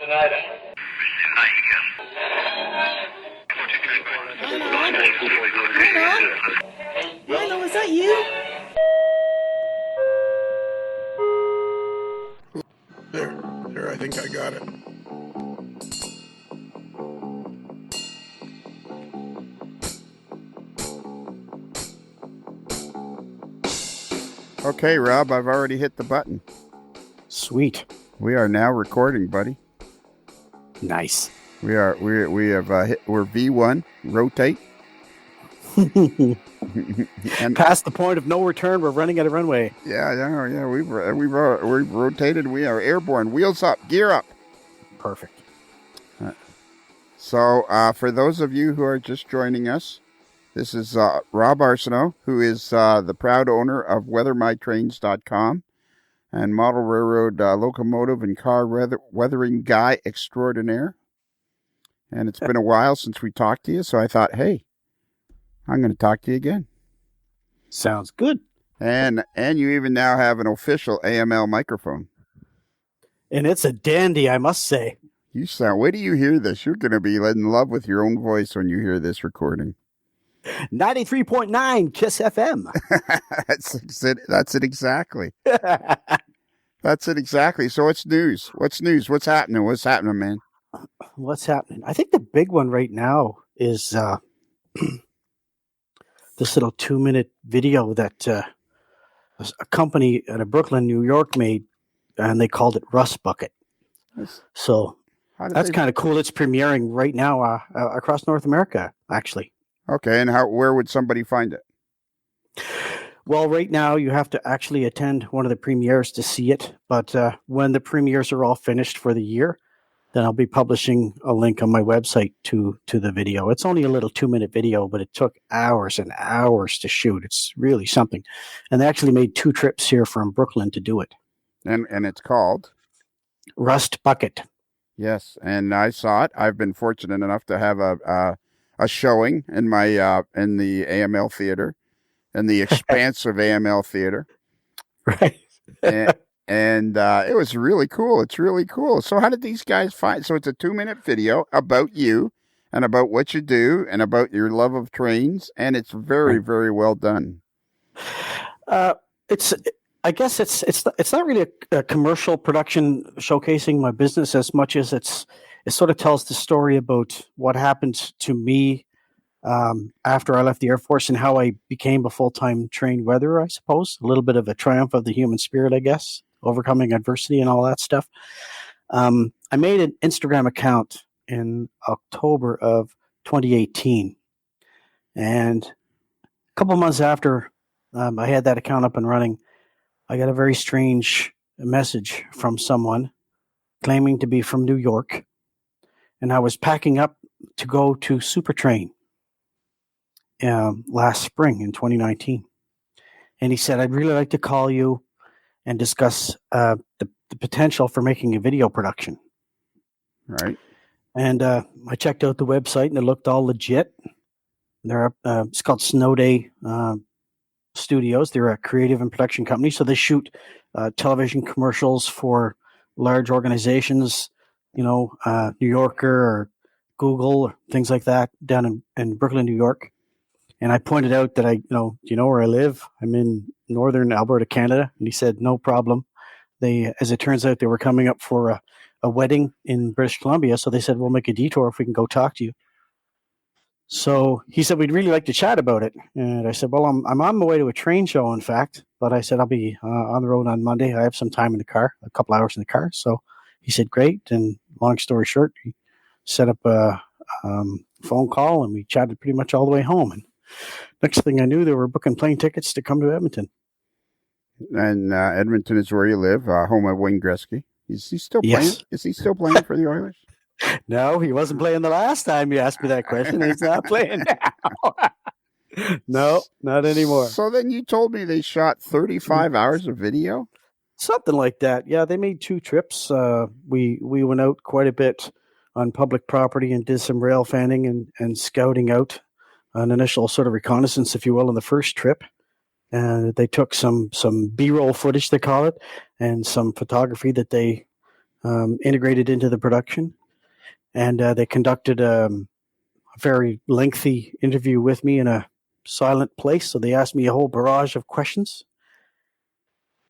Hello, is that you? There, I think I got it. Okay, Rob, I've already hit the button. Sweet. We are now recording, buddy. Nice. We have we're V1 rotate. And past the point of no return, we're running out of runway. Yeah. We've rotated. We are airborne. Wheels up, gear up. Perfect. So, for those of you who are just joining us, this is Rob Arsenault, who is the proud owner of WeatherMyTrains.com and model railroad locomotive and car weathering guy extraordinaire. And it's been a while since we talked to you, so I thought, hey, I'm going to talk to you again. Sounds good. And you even now have an official AML microphone. And it's a dandy, I must say. You sound, wait till you hear this. You're going to be in love with your own voice when you hear this recording. 93.9 KISS FM. That's it exactly. That's it exactly. So what's news? What's news? What's happening? What's happening, man? What's happening? I think the big one right now is this little 2-minute video that a company out of Brooklyn, New York made, and they called it Rust Bucket. So that's kind of cool. It's premiering right now across North America, actually. Okay, and where would somebody find it? Well, right now you have to actually attend one of the premieres to see it. But when the premieres are all finished for the year, then I'll be publishing a link on my website to the video. It's only a little 2-minute video, but it took hours and hours to shoot. It's really something. And they actually made 2 trips here from Brooklyn to do it. And it's called? Rust Bucket. Yes, and I saw it. I've been fortunate enough to have a showing in my in the AML theater, in the expansive AML theater. Right. And it was really cool. It's really cool. So how did these guys find? So it's a 2-minute video about you and about what you do and about your love of trains, and it's very, very well done. I guess it's not really a commercial production showcasing my business as much as it sort of tells the story about what happened to me after I left the Air Force and how I became a full-time train weatherer, I suppose. A little bit of a triumph of the human spirit, I guess, overcoming adversity and all that stuff. I made an Instagram account in October of 2018. And a couple months after I had that account up and running, I got a very strange message from someone claiming to be from New York. And I was packing up to go to Supertrain last spring in 2019. And he said, I'd really like to call you and discuss the potential for making a video production. Right. And I checked out the website and it looked all legit. It's called Snow Day Studios. They're a creative and production company. So they shoot television commercials for large organizations, New Yorker or Google or things like that down in Brooklyn, New York. And I pointed out that do you know where I live? I'm in northern Alberta, Canada. And he said, no problem. As it turns out, they were coming up for a wedding in British Columbia. So they said, we'll make a detour if we can go talk to you. So he said, we'd really like to chat about it. And I said, well, I'm on my way to a train show, in fact. But I said, I'll be on the road on Monday. I have some time in the car, a couple hours in the car. So he said, great. And long story short, he set up a phone call and we chatted pretty much all the way home. And next thing I knew, they were booking plane tickets to come to Edmonton. And Edmonton is where you live, home of Wayne Gretzky. Is he still playing? Yes. Is he still playing for the Oilers? No, he wasn't playing the last time you asked me that question. He's not playing now. No, not anymore. So then you told me they shot 35 hours of video? Something like that. Yeah, they made 2 trips. We went out quite a bit on public property and did some rail fanning and scouting out an initial sort of reconnaissance, if you will, on the first trip. And they took some B-roll footage, they call it, and some photography that they integrated into the production. And they conducted a very lengthy interview with me in a silent place. So they asked me a whole barrage of questions.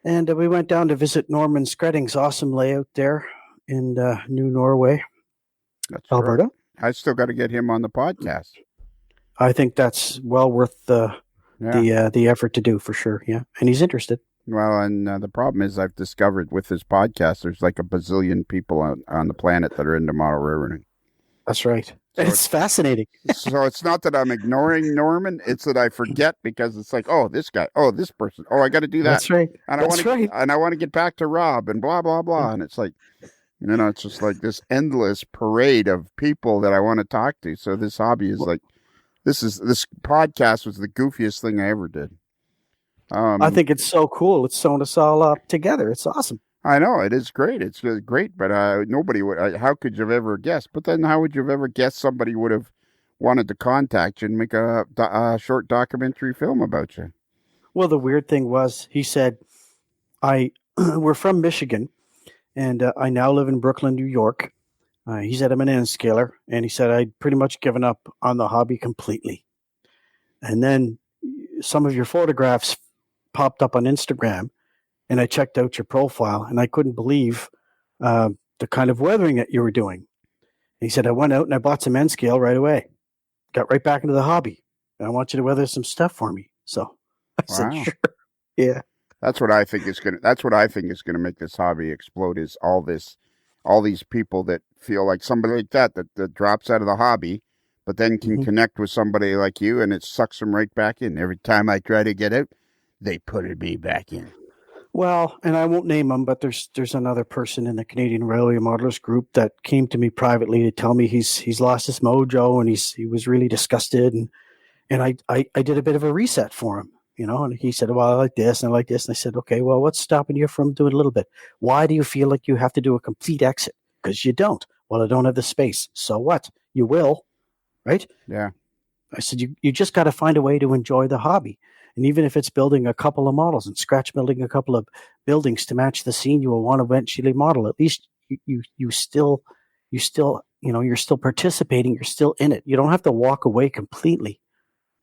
And we went down to visit Norman Skredding's awesome layout there in New Norway, That's Alberta. Right. I still got to get him on the podcast. I think that's well worth the effort to do, for sure. Yeah, and he's interested. Well, and the problem is I've discovered with this podcast, there's like a bazillion people on the planet that are into model railroading. That's right. So it's fascinating. So it's not that I'm ignoring Norman. It's that I forget because it's like, oh, this guy, oh, this person. Oh, I got to do that. That's right. And I want to get back to Rob and blah, blah, blah. And it's like, it's just like this endless parade of people that I want to talk to. So this hobby is like, this podcast was the goofiest thing I ever did. I think it's so cool. It's sewn us all up together. It's awesome. I know it is great. It's great, but nobody would. How could you have ever guessed? But then, how would you have ever guessed somebody would have wanted to contact you and make a short documentary film about you? Well, the weird thing was, he said, we're from Michigan, and I now live in Brooklyn, New York. He said I'm an N-scaler, and he said I'd pretty much given up on the hobby completely. And then some of your photographs popped up on Instagram, and I checked out your profile, and I couldn't believe the kind of weathering that you were doing. And he said, I went out and I bought some N-scale right away. Got right back into the hobby. And I want you to weather some stuff for me. So I said, sure. Yeah. That's what I think is gonna make this hobby explode, is all these people that feel like somebody like that drops out of the hobby, but then can connect with somebody like you, and it sucks them right back in. Every time I try to get out, they put me back in. Well, and I won't name him, but there's another person in the Canadian Railway Modelers group that came to me privately to tell me he's lost his mojo, and he was really disgusted, and I did a bit of a reset for him, and he said, well, I like this and I like this, and I said, okay, well, what's stopping you from doing a little bit? Why do you feel like you have to do a complete exit? Because you don't. Well, I don't have the space. So what? You will, right? Yeah. I said, you just got to find a way to enjoy the hobby. And even if it's building a couple of models and scratch building a couple of buildings to match the scene you will want to eventually model, at least you're still participating. You're still in it. You don't have to walk away completely.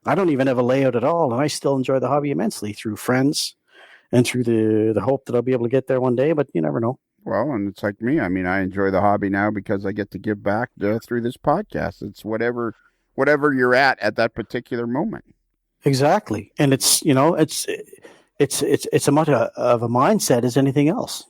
I don't even have a layout at all, and I still enjoy the hobby immensely through friends and through the hope that I'll be able to get there one day, but you never know. Well, and it's like me. I mean, I enjoy the hobby now because I get to give back through this podcast. It's whatever you're at that particular moment. Exactly. And it's a much of a mindset as anything else.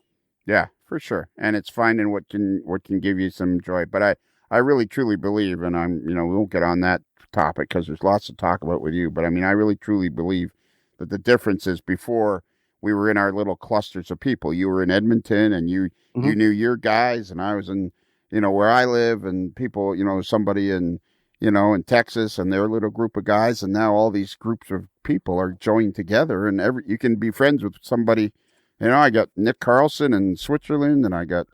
Yeah, for sure. And it's finding what can give you some joy. But I really truly believe, and we won't get on that topic because there's lots to talk about with you, but I mean, I really truly believe that the difference is before we were in our little clusters of people. You were in Edmonton and you knew your guys, and I was in, where I live, and people, somebody in Texas and their little group of guys, and now all these groups of people are joined together, and you can be friends with somebody. I got Nick Carlson in Switzerland, and I got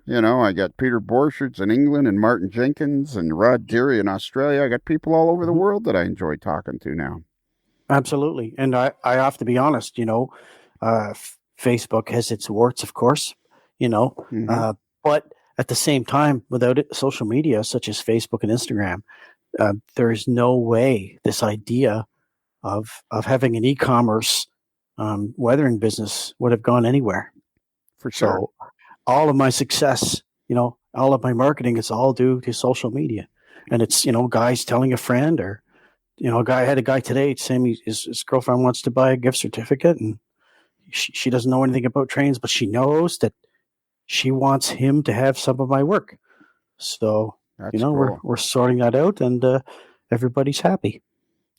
Peter Borchardt in England, and Martin Jenkins and Rod Deary in Australia. I got people all over the world that I enjoy talking to now. Absolutely. And I have to be honest, Facebook has its warts, of course, but at the same time, without social media such as Facebook and Instagram, there is no way this idea of having an e-commerce weathering business would have gone anywhere. For sure. So all of my success, all of my marketing is all due to social media. And it's, guys telling a friend, or, I had a guy today saying his girlfriend wants to buy a gift certificate, and she doesn't know anything about trains, but she knows that she wants him to have some of my work. So, that's cool. we're sorting that out, and everybody's happy.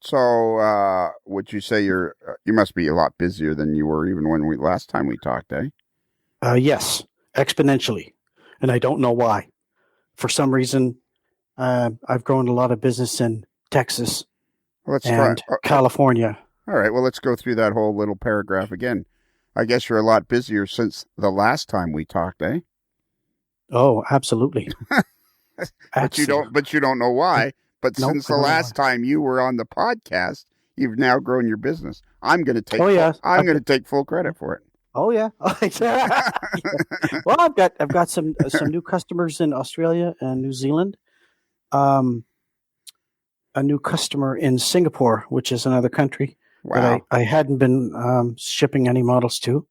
So, would you say you must be a lot busier than you were even when last time we talked, eh? Yes, exponentially. And I don't know why. For some reason, I've grown a lot of business in Texas and California. All right, well, let's go through that whole little paragraph again. I guess you're a lot busier since the last time we talked, eh? Oh, absolutely. But you don't know why. But since the last time you were on the podcast, you've now grown your business. I'm going to take full credit for it. Oh yeah. Yeah. Well, I've got some new customers in Australia and New Zealand. Um, a new customer in Singapore, which is another country that Wow. I hadn't been shipping any models to.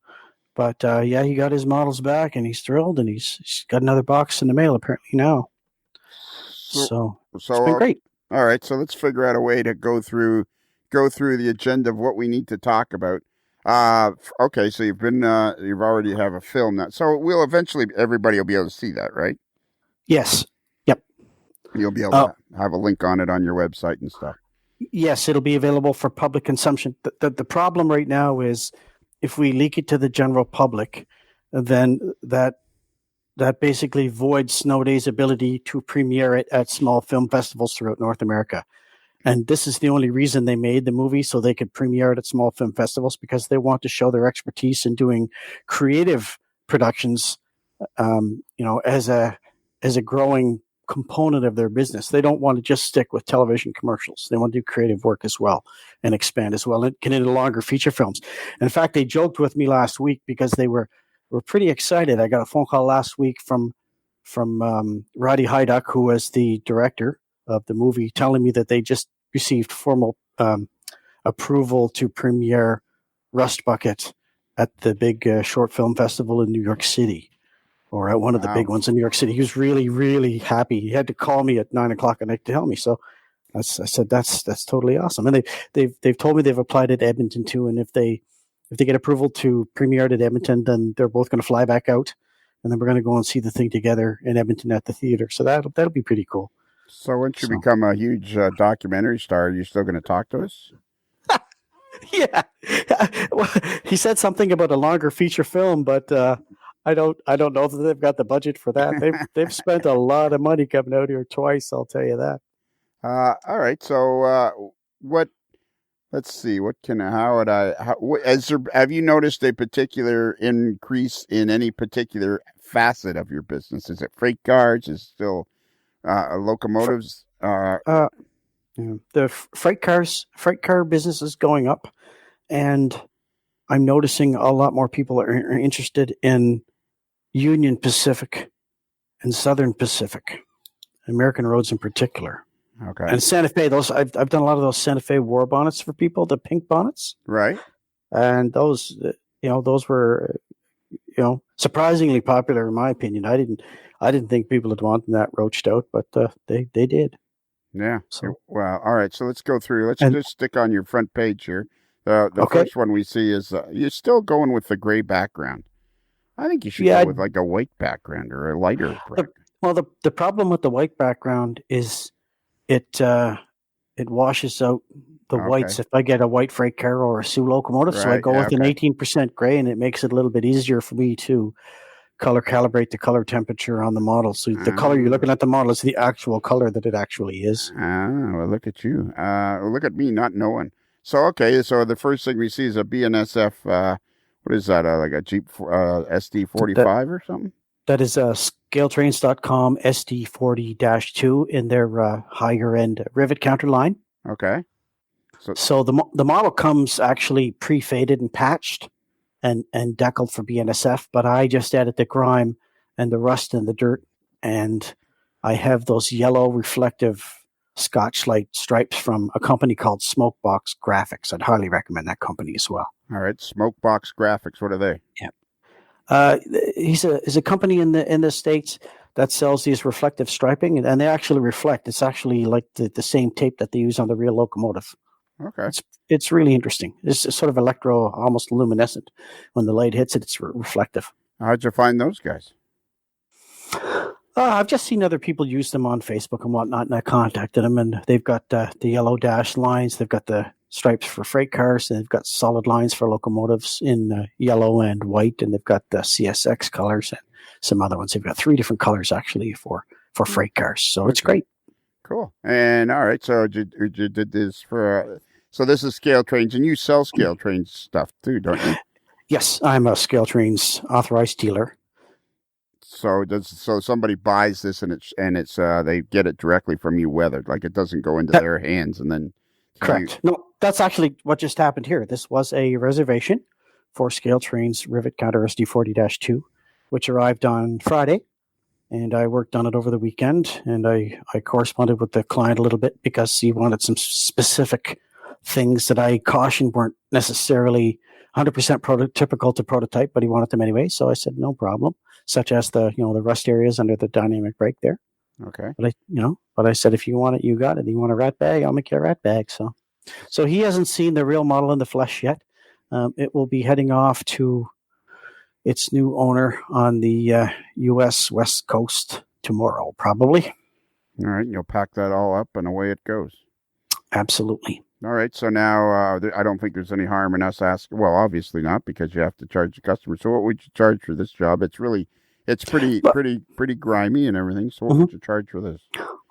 But yeah, he got his models back, and he's thrilled, and he's got another box in the mail apparently now. So, So it's been so great. all right. So let's figure out a way to go through the agenda of what we need to talk about. Okay. So you've already have a film now. So we'll eventually everybody will be able to see that, right? Yes. Yep. You'll be able Uh, to have a link on it on your website and stuff. yes, it'll be available for public consumption. The problem right now is if we leak it to the general public, then that basically voids Snow Day's ability to premiere it at small film festivals throughout North America. And this is the only reason they made the movie, so they could premiere it at small film festivals, because they want to show their expertise in doing creative productions, as a growing component of their business. They don't want to just stick with television commercials. They want to do creative work as well and expand as well and get into longer feature films. In fact, they joked with me last week because they were pretty excited. I got a phone call last week from Roddy Hyduck, who was the director of the movie, telling me that they just received formal approval to premiere Rust Bucket at the big short film festival in New York City, or at one of the big ones in New York City. He was really, really happy. He had to call me at 9:00 at night to tell me. So I said, that's totally awesome. And they've told me they've applied at Edmonton too. And if they get approval to premiere it at Edmonton, then they're both going to fly back out, and then we're going to go and see the thing together in Edmonton at the theater. So that'll be pretty cool. So once you become a huge documentary star, are you still going to talk to us? Yeah. Well, he said something about a longer feature film, but I don't know that they've got the budget for that. They've spent a lot of money coming out here twice, I'll tell you that. All right. So what? Let's see. Have you noticed a particular increase in any particular facet of your business? Is it freight cars? Is it still locomotives? The freight car business is going up, and I'm noticing a lot more people are interested in Union Pacific and Southern Pacific, American roads in particular. Okay. And Santa Fe, I've done a lot of those Santa Fe war bonnets for people, the pink bonnets. Right. And those were, surprisingly popular in my opinion. I didn't think people would want that roached out, but they did. Yeah. So, well, all right. So let's go through. Let's just stick on your front page here. The okay. First one we see is you're still going with the gray background. I think you should go with like a white background or a lighter background. Well, the problem with the white background is it washes out the whites if I get a white freight car or a Sioux locomotive. Right, so I go with an 18% gray, and it makes it a little bit easier for me to color calibrate the color temperature on the model. So the color you're looking at the model is the actual color that it actually is. Well, look at you. Look at me not knowing. So, okay. So the first thing we see is a BNSF, what is that? Like a Jeep SD45 or something? That is scaletrains.com SD40-2 in their higher end rivet counter line. Okay. So the model comes actually pre-faded and patched and deckled for BNSF, but I just added the grime and the rust and the dirt, and I have those yellow reflective Scotch-Light stripes from a company called Smokebox Graphics. I'd highly recommend that company as well. All right, Smokebox Graphics. What are they? Yeah. He's a company in the States that sells these reflective striping, and they actually reflect. It's actually like the same tape that they use on the real locomotive. Okay. It's really interesting. It's sort of electro, almost luminescent. When the light hits it, it's reflective. How'd you find those guys? I've just seen other people use them on Facebook and whatnot, and I contacted them, and they've got the yellow dash lines. They've got the stripes for freight cars, and they've got solid lines for locomotives in yellow and white, and they've got the CSX colors and some other ones. They've got 3 different colors actually for freight cars, so it's great. Cool. And all right, so you did this for so this is Scale Trains, and you sell Scale Trains stuff too, don't you? Yes, I'm a Scale Trains authorized dealer. So somebody buys this and it's they get it directly from you weathered, like it doesn't go into their hands and then. Correct. No, that's actually what just happened here. This was a reservation 4 scale trains rivet counter SD40-2, which arrived on Friday. And I worked on it over the weekend, and I corresponded with the client a little bit because he wanted some specific things that I cautioned weren't necessarily 100% prototypical to prototype, but he wanted them anyway. So I said, no problem, such as the rust areas under the dynamic brake there. Okay. But I said, if you want it, you got it. You want a rat bag, I'll make you a rat bag. So he hasn't seen the real model in the flesh yet. It will be heading off to its new owner on the U.S. West Coast tomorrow, probably. All right. You'll pack that all up and away it goes. Absolutely. All right. So now I don't think there's any harm in us asking. Well, obviously not, because you have to charge the customer. So what would you charge for this job? It's pretty grimy and everything. So what would you charge for this?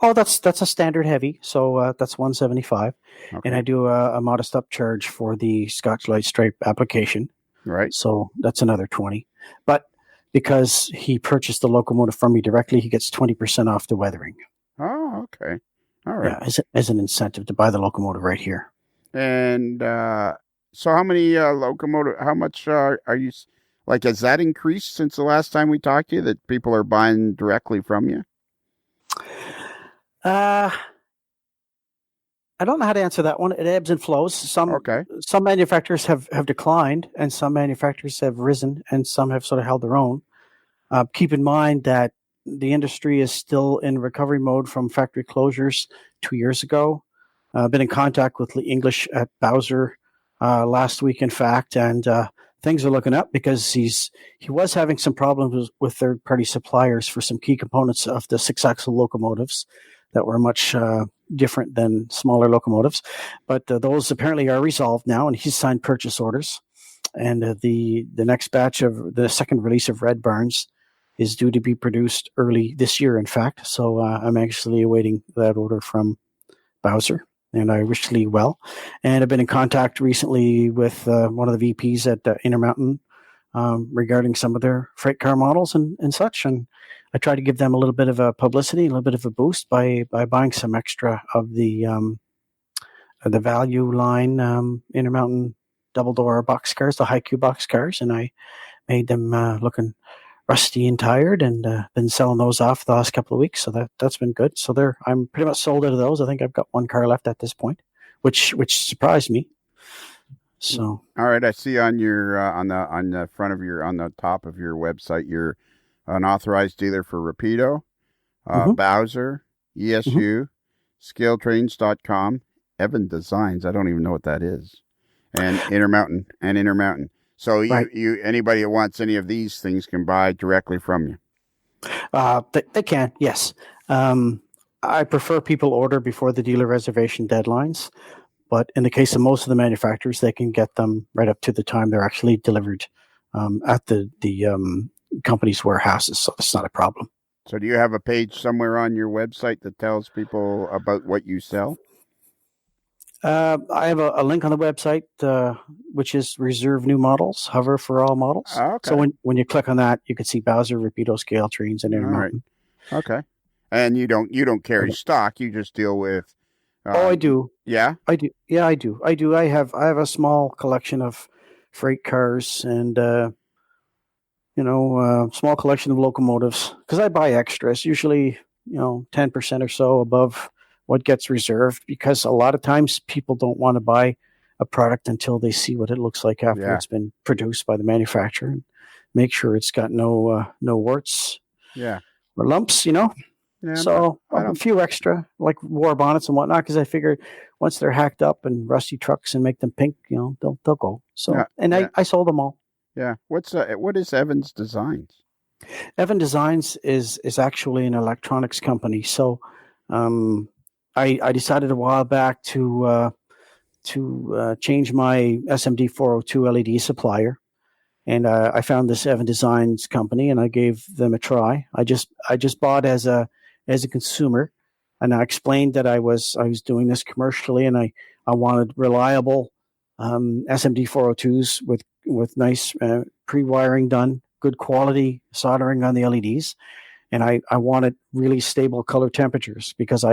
Oh, that's a standard heavy. So that's $175. Okay. And I do a modest upcharge for the Scotch Light Stripe application. Right. So that's another $20. But because he purchased the locomotive from me directly, he gets 20% off the weathering. Oh, okay. All right. Yeah, as an incentive to buy the locomotive right here. And so how many how much are you, like, has that increased since the last time we talked to you, that people are buying directly from you? I don't know how to answer that one. It ebbs and flows. Some manufacturers have declined, and some manufacturers have risen, and some have sort of held their own. Keep in mind that the industry is still in recovery mode from factory closures 2 years ago. I've been in contact with Lee English at Bowser last week, in fact, and things are looking up because he was having some problems with third-party suppliers for some key components of the 6-axle locomotives that were much different than smaller locomotives. But those apparently are resolved now, and he's signed purchase orders. And the next batch of the second release of Red Barns is due to be produced early this year, in fact. So I'm actually awaiting that order from Bowser, and I wish Lee well. And I've been in contact recently with one of the VPs at Intermountain regarding some of their freight car models and such. And I try to give them a little bit of a publicity, a little bit of a boost by buying some extra of the value line Intermountain double door box cars, the high Q box cars, and I made them looking rusty and tired, and been selling those off the last couple of weeks. So that's been good. So I'm pretty much sold out of those. I think I've got one car left at this point, which surprised me. So all right, I see on your on the front of your, on the top of your website, you're an authorized dealer for Rapido, Bowser, ESU, ScaleTrains.com, Evan Designs. I don't even know what that is, and Intermountain. So you anybody that wants any of these things can buy directly from you. They can, yes. I prefer people order before the dealer reservation deadlines, but in the case of most of the manufacturers, they can get them right up to the time they're actually delivered at the company's warehouses, so it's not a problem. So do you have a page somewhere on your website that tells people about what you sell? I have a link on the website, which is Reserve New Models, hover for all models. Oh, okay. So when you click on that, you can see Bowser, Rapido, Scale Trains, and Intermountain. Right. Okay. And you don't carry stock. You just deal with. I do. Yeah. I do. Yeah, I do. I have a small collection of freight cars and small collection of locomotives, because I buy extras, usually 10% or so above what gets reserved, because a lot of times people don't want to buy a product until they see what it looks like after it's been produced by the manufacturer, and make sure it's got no warts or lumps, Yeah, so a few extra, like war bonnets and whatnot, because I figured once they're hacked up and rusty trucks and make them pink, they'll go. So I sold them all. Yeah. What is Evans Designs? Evan Designs is actually an electronics company. So I decided a while back to change my SMD 402 LED supplier, and I found this Evan Designs company, and I gave them a try. I just bought as a consumer, and I explained that I was doing this commercially, and I wanted reliable SMD 402s with nice pre-wiring done, good quality soldering on the LEDs, and I wanted really stable color temperatures, because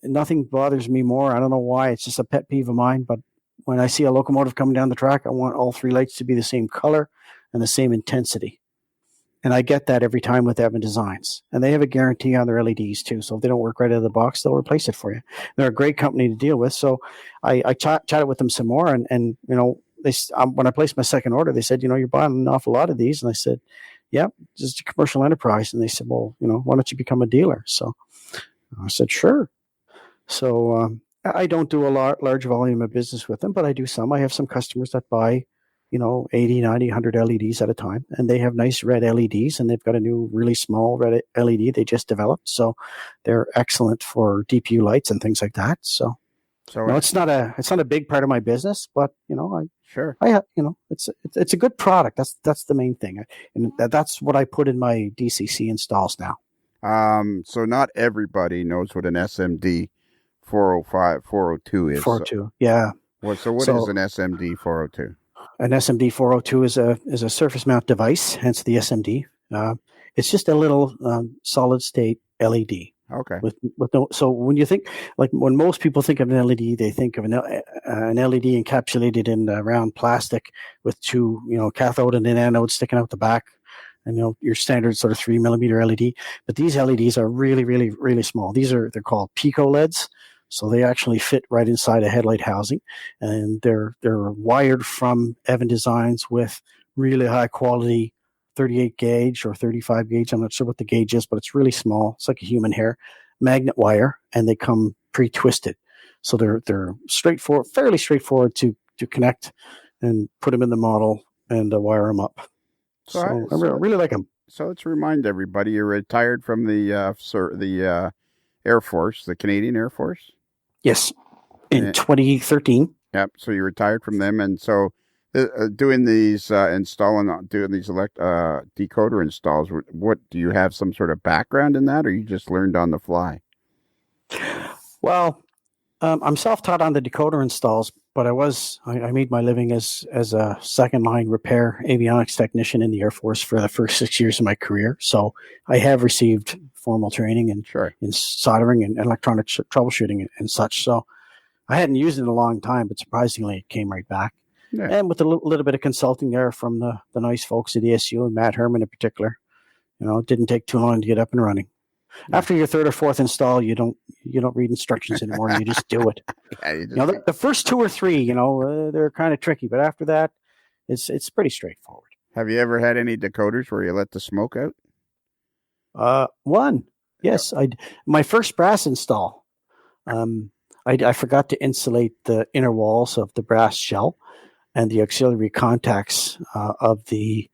nothing bothers me more. I don't know why. It's just a pet peeve of mine, but when I see a locomotive coming down the track, I want all 3 lights to be the same color and the same intensity. And I get that every time with Evan Designs. And they have a guarantee on their LEDs too. So if they don't work right out of the box, they'll replace it for you. They're a great company to deal with. So I chatted with them some more. And when I placed my second order, they said, you're buying an awful lot of these. And I said, yeah, just a commercial enterprise. And they said, well, why don't you become a dealer? So I said, sure. So I don't do a large volume of business with them, but I do some. I have some customers that buy 80, 90, 100 LEDs at a time. And they have nice red LEDs, and they've got a new really small red LED they just developed. So they're excellent for DPU lights and things like that. So it's not a big part of my business, but sure. It's a good product. That's the main thing. And that's what I put in my DCC installs now. So not everybody knows what an SMD 402 is. 402. Yeah. What is an SMD 402? An SMD 402 is a surface mount device, hence the SMD. It's just a little solid state LED. Okay. So when you think, like when most people think of an LED, they think of an LED encapsulated in round plastic with 2, cathode and an anode sticking out the back, and your standard sort of 3 millimeter LED. But these LEDs are really, really, really small. They're called Pico Leds. So they actually fit right inside a headlight housing, and they're wired from Evan Designs with really high quality 38 gauge or 35 gauge. I'm not sure what the gauge is, but it's really small. It's like a human hair magnet wire, and they come pre-twisted. So they're straightforward, fairly straightforward to connect and put them in the model and wire them up. So I really like them. So let's remind everybody, you're retired from the Air Force, the Canadian Air Force. Yes, in 2013. Yep. So you retired from them, and so doing these decoder installs. What do you have some sort of background in that, or you just learned on the fly? Well, I'm self-taught on the decoder installs, but I made my living as a second line repair avionics technician in the Air Force for the first 6 years of my career. So I have received formal training in soldering and electronic troubleshooting and such. So I hadn't used it in a long time, but surprisingly it came right back. Yeah. And with a little bit of consulting there from the nice folks at ESU and Matt Herman in particular, it didn't take too long to get up and running. Yeah. After your third or fourth install, you don't read instructions anymore. You just do it. The first 2 or 3, they're kind of tricky, but after that, it's pretty straightforward. Have you ever had any decoders where you let the smoke out? One, yes. My first brass install. I forgot to insulate the inner walls of the brass shell, and the auxiliary contacts of the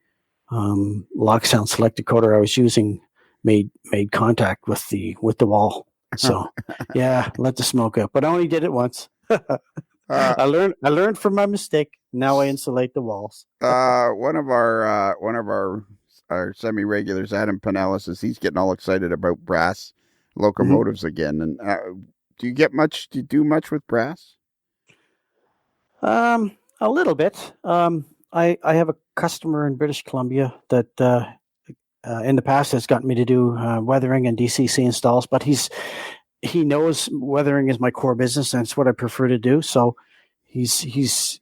lock sound select decoder I was using made contact with the wall. So yeah, let the smoke out. But I only did it once. I learned from my mistake. Now I insulate the walls. One of our semi-regulars, Adam Pinellas, he's getting all excited about brass locomotives again. And do you do much with brass? A little bit. I have a customer in British Columbia that in the past has gotten me to do weathering and DCC installs, but he knows weathering is my core business and it's what I prefer to do. So he's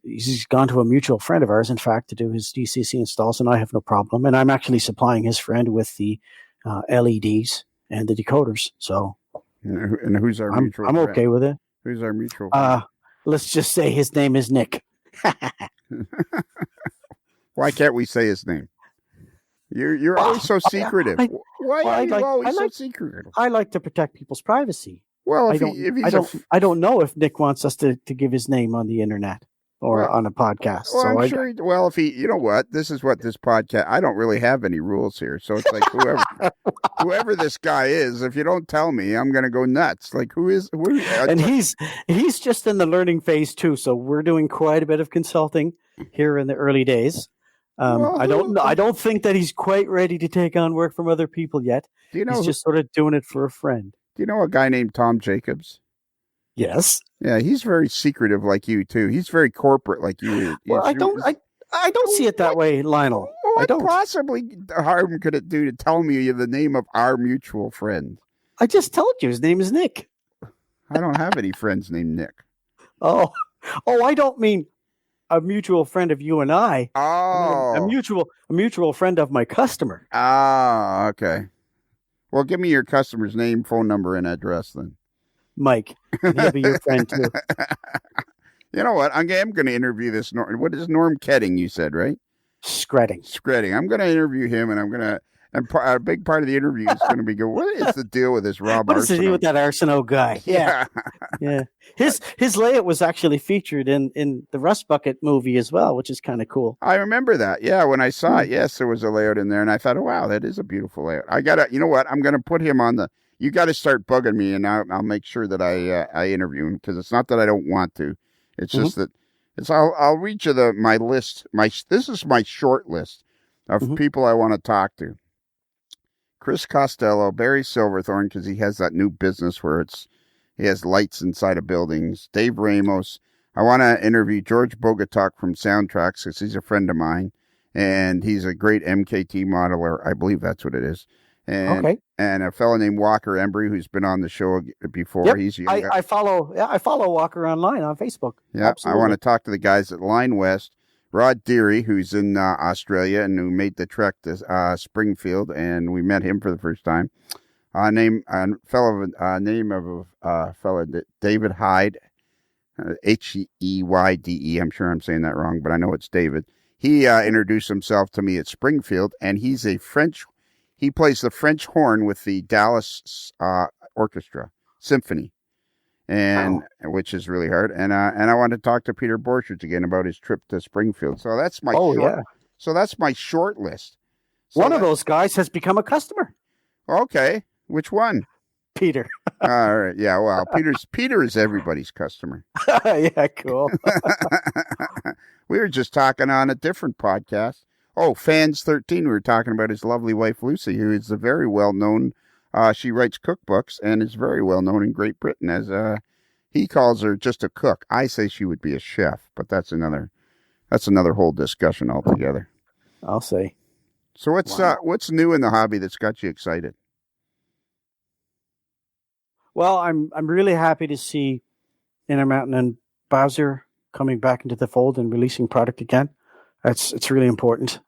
gone to a mutual friend of ours, in fact, to do his DCC installs, and I have no problem. And I'm actually supplying his friend with the LEDs and the decoders. So, and who's our mutual? I'm okay with it. Who's our mutual friend? Let's just say his name is Nick. Why can't we say his name? You're always so secretive. Why are you always so secretive? I like to protect people's privacy. Well, I don't know if Nick wants us to give his name on the internet or on a podcast. Well, so I'm sure. Well, if you know what, this is what this podcast. I don't really have any rules here, so it's like whoever this guy is. If you don't tell me, I'm going to go nuts. Like who is? And he's just in the learning phase too. So we're doing quite a bit of consulting here in the early days. I don't think that he's quite ready to take on work from other people yet. He's just sort of doing it for a friend. Do you know a guy named Tom Jacobs? Yes. Yeah, he's very secretive like you too. He's very corporate like you. Well, I don't see it that way, Lionel. What possibly harm could it do to tell me the name of our mutual friend? I just told you his name is Nick. I don't have any friends named Nick. Oh, Oh, I don't mean a mutual friend of you and I. I mean a Oh. mutual friend of my customer, Ah, okay. Well, give me your customer's name, phone number, and address then. Mike, and he'll be your friend too. You know what? I'm going to interview this Norm. What is Norm Ketting? You said, right? Skretting. Skretting. I'm going to interview him, and I'm going to. And a big part of the interview is going to be go. What is the deal with this Rob What is the deal with Arsenault? that Arsenault guy? Yeah. Yeah. His layout was actually featured in the Rust Bucket movie as well, which is kind of cool. I remember that. Yeah, when I saw it, yes, there was a layout in there, and I thought, oh, wow, that is a beautiful layout. I gotta, you know what? I'm gonna put him on the. You got to start bugging me, and I'll make sure that I interview him because it's not that I don't want to. It's just that it's. I'll read you my list. This is my short list of people I want to talk to. Chris Costello, Barry Silverthorne, because he has that new business where he has lights inside of buildings. Dave Ramos. I want to interview George Bogatuk from Soundtracks because he's a friend of mine, and he's a great MKT modeler. I believe that's what it is. And, and a fellow named Walker Embry, who's been on the show before. Yep. He's I follow Walker online on Facebook. Yeah, absolutely. I want to talk to the guys at Line West. Rod Deary, who's in Australia and who made the trek to Springfield, and we met him for the first time. Name of fellow David Hyde, Heyde. I'm sure I'm saying that wrong, but I know it's David. He introduced himself to me at Springfield, and he's a French. He plays the French horn with the Dallas Orchestra Symphony. And which is really hard. And I want to talk to Peter Borchert again about his trip to Springfield. So that's my So that's my short list. So one of those guys has become a customer. Okay, which one? Peter. All right. Yeah. Well, Peter is everybody's customer. Yeah. Cool. We were just talking on a different podcast. Oh, Fans 13. We were talking about his lovely wife Lucy, who is a very well known. She writes cookbooks and is very well known in Great Britain as he calls her just a cook. I say she would be a chef, but that's another whole discussion altogether. I'll say. So what's new in the hobby that's got you excited? Well, I'm really happy to see Intermountain and Bowser coming back into the fold and releasing product again. It's really important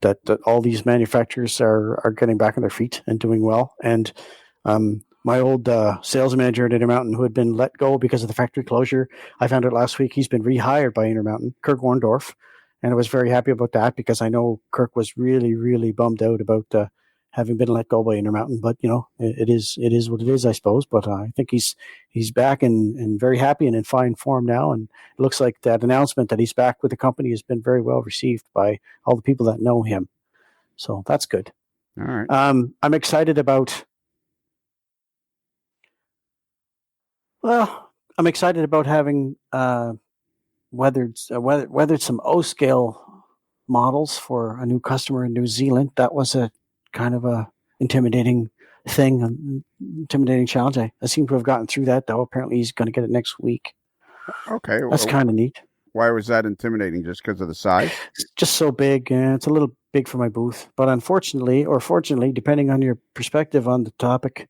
that all these manufacturers are getting back on their feet and doing well. And my old sales manager at Intermountain, who had been let go because of the factory closure, I found out last week he's been rehired by Intermountain, Kirk Warndorf. And I was very happy about that because I know Kirk was really, really bummed out about having been let go by Intermountain. But, you know, it is what it is, I suppose. But I think he's back and very happy and in fine form now. And it looks like that announcement that he's back with the company has been very well received by all the people that know him. So that's good. All right. I'm excited about... Well, I'm excited about having weathered some O-scale models for a new customer in New Zealand. That was a kind of a intimidating challenge. I seem to have gotten through that, though. Apparently he's going to get it next week. Okay. That's kind of neat. Why was that intimidating? Just because of the size? It's just so big. It's a little big for my booth. But unfortunately, or fortunately, depending on your perspective on the topic,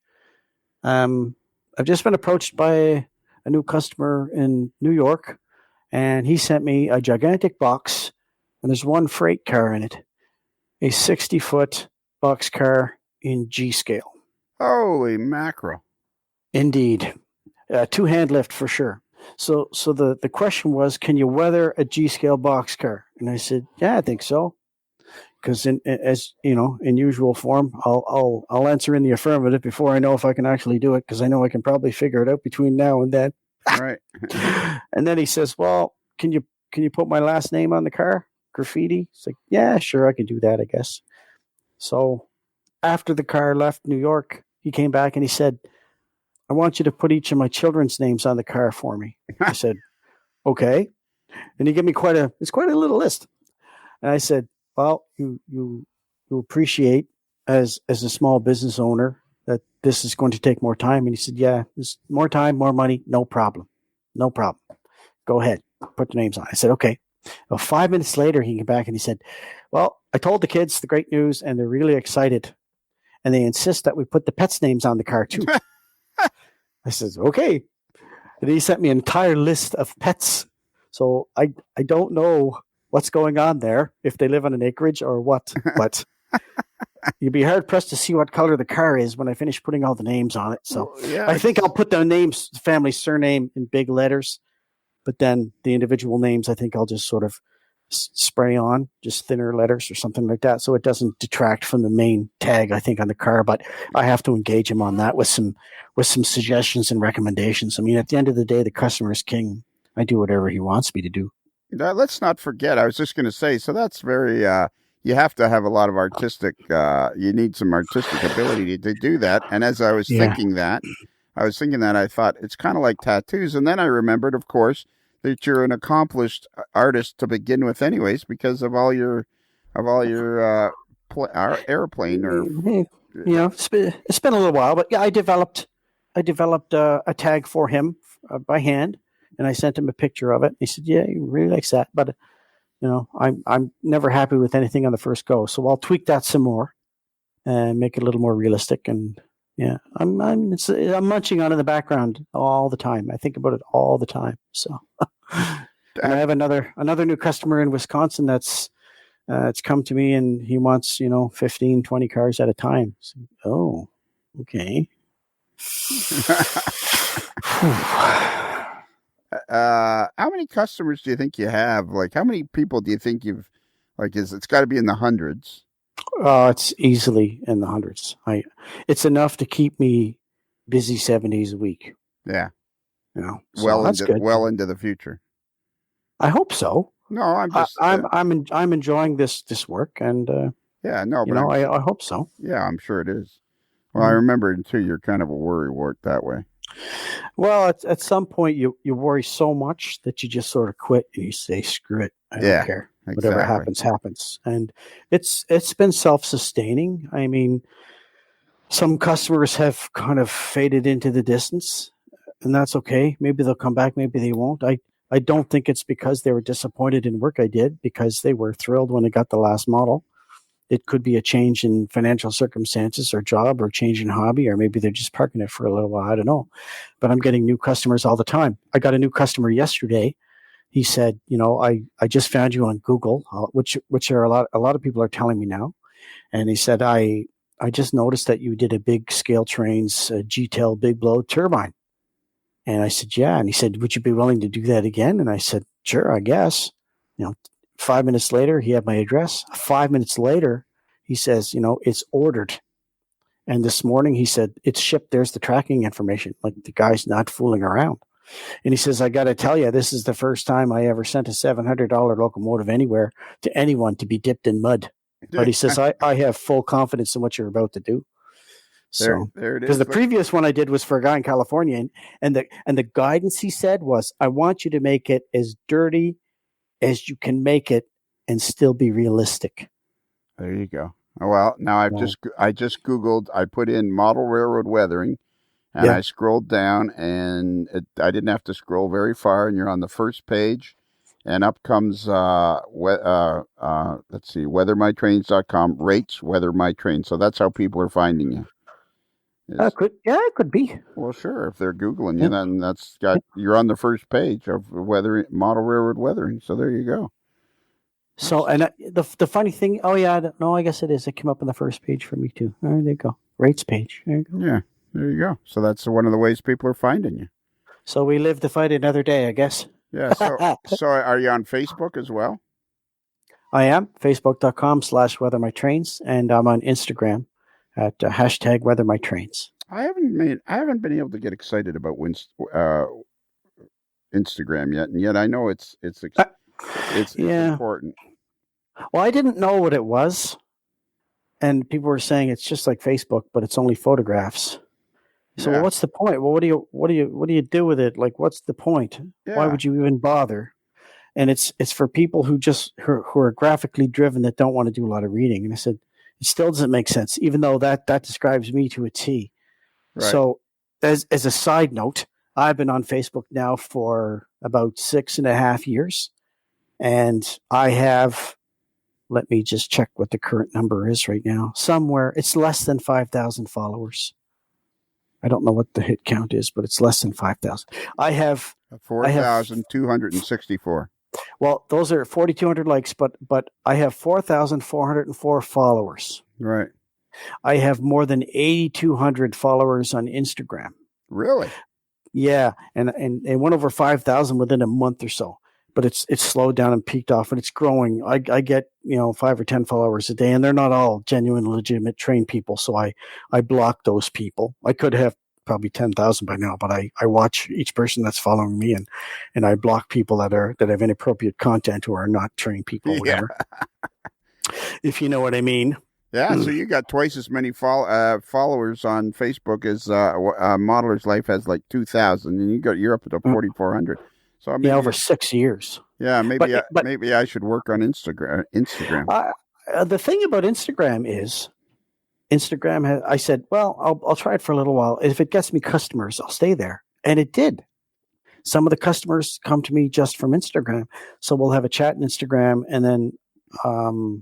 I've just been approached by a new customer in New York, and he sent me a gigantic box, and there's one freight car in it, a 60-foot box car in G scale. Holy mackerel. Indeed. Two-hand lift for sure. So the question was, can you weather a G scale box car? And I said, yeah, I think so. Because as you know, in usual form, I'll answer in the affirmative before I know if I can actually do it, because I know I can probably figure it out between now and then. Right. And then he says, well, can you put my last name on the car? Graffiti? It's like, yeah, sure, I can do that, I guess. So after the car left New York, he came back and he said, I want you to put each of my children's names on the car for me. I said, okay. And he gave me quite a little list. And I said, well, you appreciate as a small business owner that this is going to take more time. And he said, yeah, there's more time, more money, no problem. No problem. Go ahead, put the names on. I said, okay. Well, 5 minutes later, he came back and he said, well, I told the kids the great news and they're really excited. And they insist that we put the pets' names on the car too. I said, okay. And he sent me an entire list of pets So I don't know what's going on there, if they live on an acreage or what, but you'd be hard pressed to see what color the car is when I finish putting all the names on it. So Well, yeah, I think I'll put the names, family surname in big letters, but then the individual names, I think I'll just sort of spray on just thinner letters or something like that, so it doesn't detract from the main tag, I think, on the car. But I have to engage him on that with some suggestions and recommendations. I mean, at the end of the day, the customer is king. I do whatever he wants me to do. let's not forget. I was just going to say. So that's very. You have to have a lot of artistic. You need some artistic ability to do that. And as I was thinking that, I thought it's kind of like tattoos. And then I remembered, of course, that you're an accomplished artist to begin with, anyways, because of all your airplane or. It's been a little while, but yeah, I developed a tag for him by hand, and I sent him a picture of it. He said, "Yeah, he really likes that," but I'm never happy with anything on the first go, so I'll tweak that some more and make it a little more realistic. And yeah, I'm munching on it in the background all the time. I think about it all the time. So, and I have another new customer in Wisconsin that's it's come to me, and he wants 15, 20 cars at a time. So, oh, okay. How many customers do you think you have? Like, how many people do you think you've? Like, it's got to be in the hundreds. It's easily in the hundreds. It's enough to keep me busy 7 days a week. Yeah. So well into the future. I hope so. No, I'm just. I'm enjoying this work, and yeah, no, but I hope so. Yeah, I'm sure it is. Well, I remember too. You're kind of a worrywart that way. Well, at some point you worry so much that you just sort of quit and you say, "Screw it, I don't care. Exactly. Whatever happens, happens." And it's been self-sustaining. I mean, some customers have kind of faded into the distance, and that's okay. Maybe they'll come back, maybe they won't. I don't think it's because they were disappointed in work I did, because they were thrilled when I got the last model. It could be a change in financial circumstances or job or change in hobby, or maybe they're just parking it for a little while. I don't know. But I'm getting new customers all the time. I got a new customer yesterday. He said, I just found you on Google, which are a lot of people are telling me now. And he said, I just noticed that you did a big scale trains G-tail big blow turbine. And I said, yeah. And he said, would you be willing to do that again? And I said, sure, I guess. 5 minutes later, he had my address. 5 minutes later, he says, it's ordered. And this morning he said, it's shipped. There's the tracking information. Like, the guy's not fooling around. And he says, I got to tell you, this is the first time I ever sent a $700 locomotive anywhere to anyone to be dipped in mud. But he says, I have full confidence in what you're about to do. So there it is. Because the previous one I did was for a guy in California, and the guidance he said was, I want you to make it as dirty as you can make it and still be realistic. There you go. Well, now I just Googled, I put in model railroad weathering, and I scrolled down, and I didn't have to scroll very far, and you're on the first page, and up comes let's see, weathermytrains.com, rates weather my train. So that's how people are finding you. It could be. Well, sure. If they're Googling you, then you're on the first page of model railroad weathering. So there you go. So, and the funny thing, I guess it is. It came up on the first page for me too. There you go. Rates page. There you go. Yeah, there you go. So that's one of the ways people are finding you. So we live to fight another day, I guess. Yeah. So are you on Facebook as well? I am. Facebook.com/weathermytrains, and I'm on Instagram at hashtag weathermytrains. I haven't been able to get excited about Instagram yet, and yet I know it's important. Well, I didn't know what it was, and people were saying it's just like Facebook, but it's only photographs. So what's the point? Well, what do you do with it? Like, what's the point? Yeah. Why would you even bother? And it's for people who are graphically driven that don't want to do a lot of reading. And I said, it still doesn't make sense, even though that describes me to a T. Right. So as a side note, I've been on Facebook now for about 6.5 years. And I have, let me just check what the current number is right now. Somewhere, it's less than 5,000 followers. I don't know what the hit count is, but it's less than 5,000. I have I have 4,264. Well, those are 4,200 likes, but I have 4,404 followers. Right. I have more than 8,200 followers on Instagram. Really? Yeah, and went over 5,000 within a month or so. But it's slowed down and peaked off, and it's growing. I get 5 or 10 followers a day, and they're not all genuine, legitimate, trained people. So I block those people. I could have probably 10,000 by now, but I watch each person that's following me, and I block people that have inappropriate content or are not trained people, or whatever. If you know what I mean. Yeah, so you got twice as many followers on Facebook as Modeler's Life has, like 2,000, and you're up to 4,400. So maybe, over 6 years. Yeah, maybe I should work on Instagram. The thing about Instagram is, I said, well, I'll try it for a little while. If it gets me customers, I'll stay there, and it did. Some of the customers come to me just from Instagram, so we'll have a chat on Instagram, and then I'll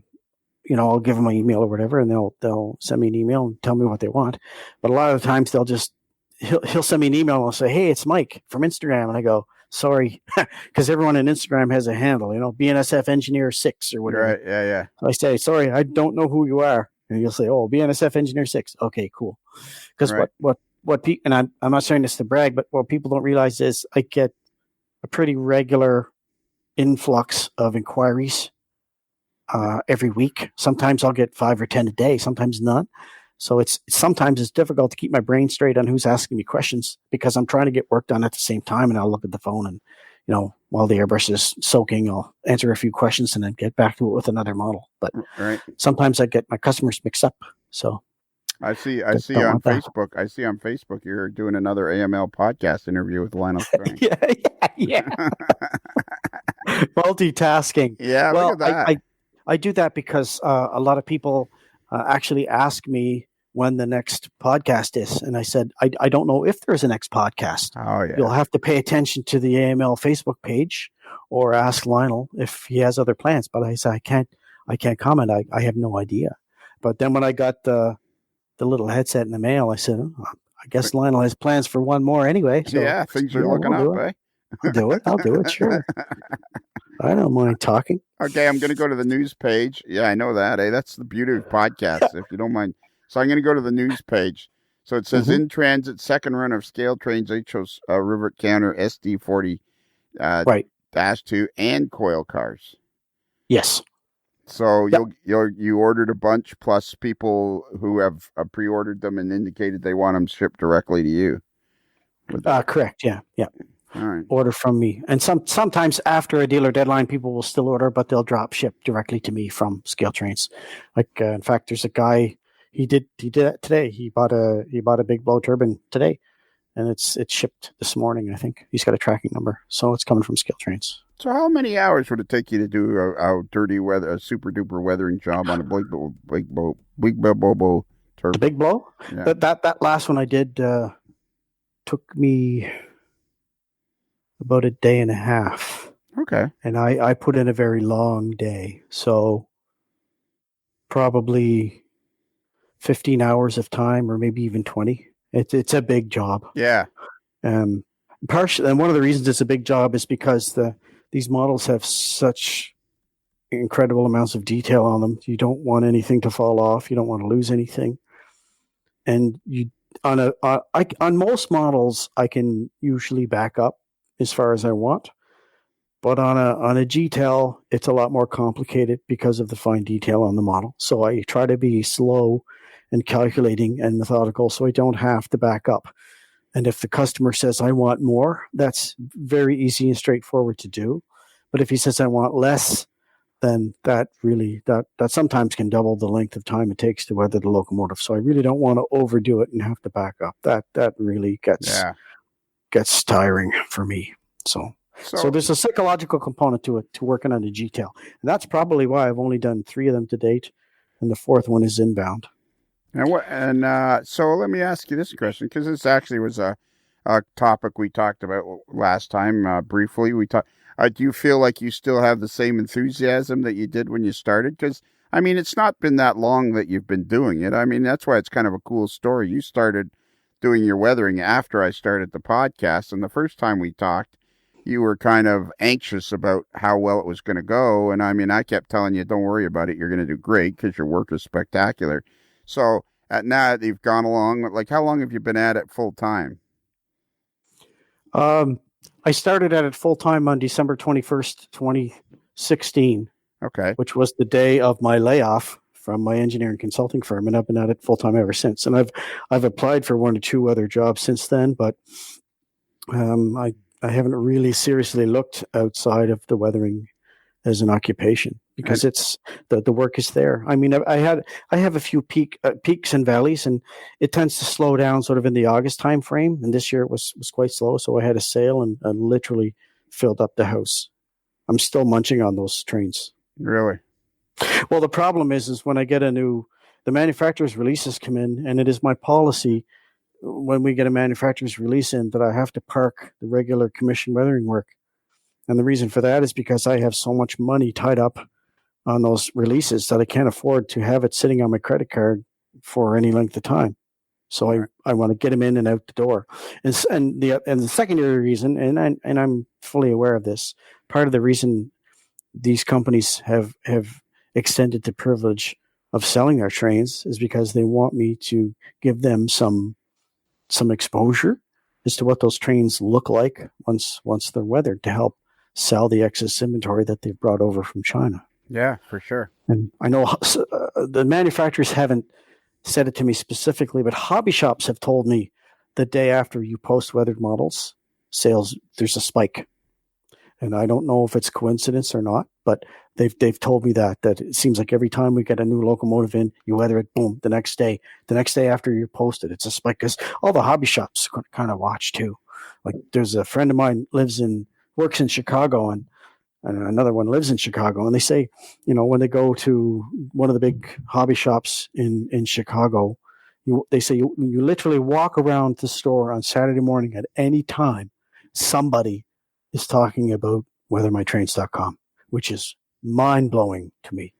give them my email or whatever, and they'll send me an email and tell me what they want. But a lot of the times he'll send me an email and I'll say, hey, it's Mike from Instagram. And I go, sorry, because everyone on Instagram has a handle, BNSF Engineer 6 or whatever. Right, yeah. So I say, sorry, I don't know who you are. And you'll say, oh, BNSF Engineer 6. Okay, cool. Because right. and I'm not saying this to brag, but what people don't realize is I get a pretty regular influx of inquiries every week. Sometimes I'll get 5 or 10 a day, sometimes none. So sometimes it's difficult to keep my brain straight on who's asking me questions because I'm trying to get work done at the same time, and I'll look at the phone and, while the airbrush is soaking, I'll answer a few questions and then get back to it with another model. But right. Sometimes I get my customers mixed up. So I see on Facebook you're doing another AML podcast interview with Lionel Strang. yeah. Multitasking. Yeah, well, look at that. I do that because a lot of people actually ask me when the next podcast is. And I said, I don't know if there's a next podcast. Oh, yeah. You'll have to pay attention to the AML Facebook page or ask Lionel if he has other plans. But I said, I can't comment. I have no idea. But then when I got the little headset in the mail, I said, I guess Lionel has plans for one more anyway. So, yeah, things are looking up, eh? I'll do it, sure. I don't mind talking. Okay, I'm going to go to the news page. Yeah, I know that. That's the beauty of podcasts, if you don't mind. So I'm going to go to the news page. So it says, in transit, second run of scale trains, HO's rivet counter SD40 -2 and coil cars. Yes. So you ordered a bunch, plus people who have pre-ordered them and indicated they want them shipped directly to you. Correct, yeah. All right. Order from me. And sometimes after a dealer deadline, people will still order, but they'll drop ship directly to me from Scale Trains. Like, in fact, there's a guy, he did that today. He bought a big blow turbine today, and it's shipped this morning, I think. He's got a tracking number, so it's coming from Scale Trains. So how many hours would it take you to do a dirty weather, a super duper weathering job on a big blow turbine? The big blow? Yeah. That last one I did took me about a day and a half. Okay. And I put in a very long day. So probably 15 hours of time, or maybe even 20. It's a big job. Yeah. Partially, and one of the reasons it's a big job is because these models have such incredible amounts of detail on them. You don't want anything to fall off. You don't want to lose anything. And on most models, I can usually back up as far as I want. But on a G-tail, it's a lot more complicated because of the fine detail on the model. So I try to be slow and calculating and methodical so I don't have to back up. And if the customer says, I want more, that's very easy and straightforward to do. But if he says, I want less, then that sometimes can double the length of time it takes to weather the locomotive. So I really don't want to overdo it and have to back up. That really gets tiring for me. So there's a psychological component to it, to working on a G-tail. And that's probably why I've only done 3 of them to date, and the 4th one is inbound. So let me ask you this question, because this actually was a topic we talked about last time briefly. Do you feel like you still have the same enthusiasm that you did when you started? Because, I mean, it's not been that long that you've been doing it. I mean, that's why it's kind of a cool story. You started doing your weathering after I started the podcast, and the first time we talked, you were kind of anxious about how well it was going to go. And I mean, I kept telling you, don't worry about it. You're going to do great because your work is spectacular. So at now you've gone along. Like, how long have you been at it full time? I started at it full time on December 21st, 2016, Okay. which was the day of my layoff from my engineering consulting firm, and I've been at it full time ever since. And I've applied for 1 or 2 other jobs since then, but I haven't really seriously looked outside of the weathering as an occupation because it's the work is there. I mean, I have a few peaks and valleys, and it tends to slow down sort of in the August time frame. And this year it was quite slow, so I had a sale and literally filled up the house. I'm still munching on those trains. Really? Well, the problem is when I get the manufacturer's releases come in, and it is my policy when we get a manufacturer's release in that I have to park the regular commission weathering work. And the reason for that is because I have so much money tied up on those releases that I can't afford to have it sitting on my credit card for any length of time. So I want to get them in and out the door. And the secondary reason, and I'm fully aware of this, part of the reason these companies have extended the privilege of selling their trains is because they want me to give them some exposure as to what those trains look like once they're weathered to help sell the excess inventory that they've brought over from China. Yeah, for sure. And I know the manufacturers haven't said it to me specifically, but hobby shops have told me the day after you post weathered models, sales, there's a spike. And I don't know if it's coincidence or not, but they've told me that it seems like every time we get a new locomotive in, you weather it, boom, the next day after you post it, it's a spike because all the hobby shops kind of watch too. Like there's a friend of mine works in Chicago and another one lives in Chicago. And they say, when they go to one of the big hobby shops in Chicago, they say you literally walk around the store on Saturday morning at any time, somebody is talking about weathermytrains.com, which is mind-blowing to me.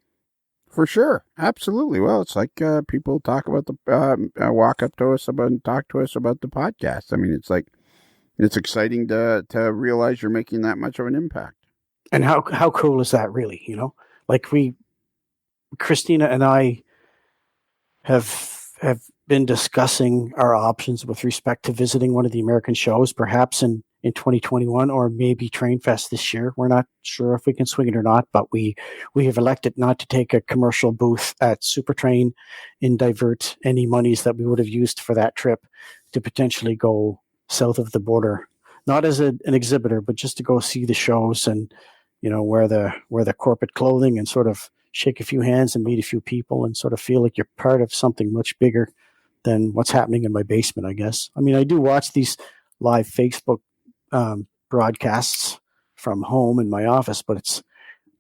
For sure. Absolutely. Well, it's like people talk about walk up to us and talk to us about the podcast. I mean, it's like, it's exciting to realize you're making that much of an impact. And how cool is that really? Like Christina and I have been discussing our options with respect to visiting one of the American shows, perhaps in 2021 or maybe Train Fest this year. We're not sure if we can swing it or not, but we have elected not to take a commercial booth at Supertrain and divert any monies that we would have used for that trip to potentially go south of the border, not as an exhibitor, but just to go see the shows and, wear the corporate clothing and sort of shake a few hands and meet a few people and sort of feel like you're part of something much bigger than what's happening in my basement, I guess. I mean, I do watch these live Facebook broadcasts from home in my office, but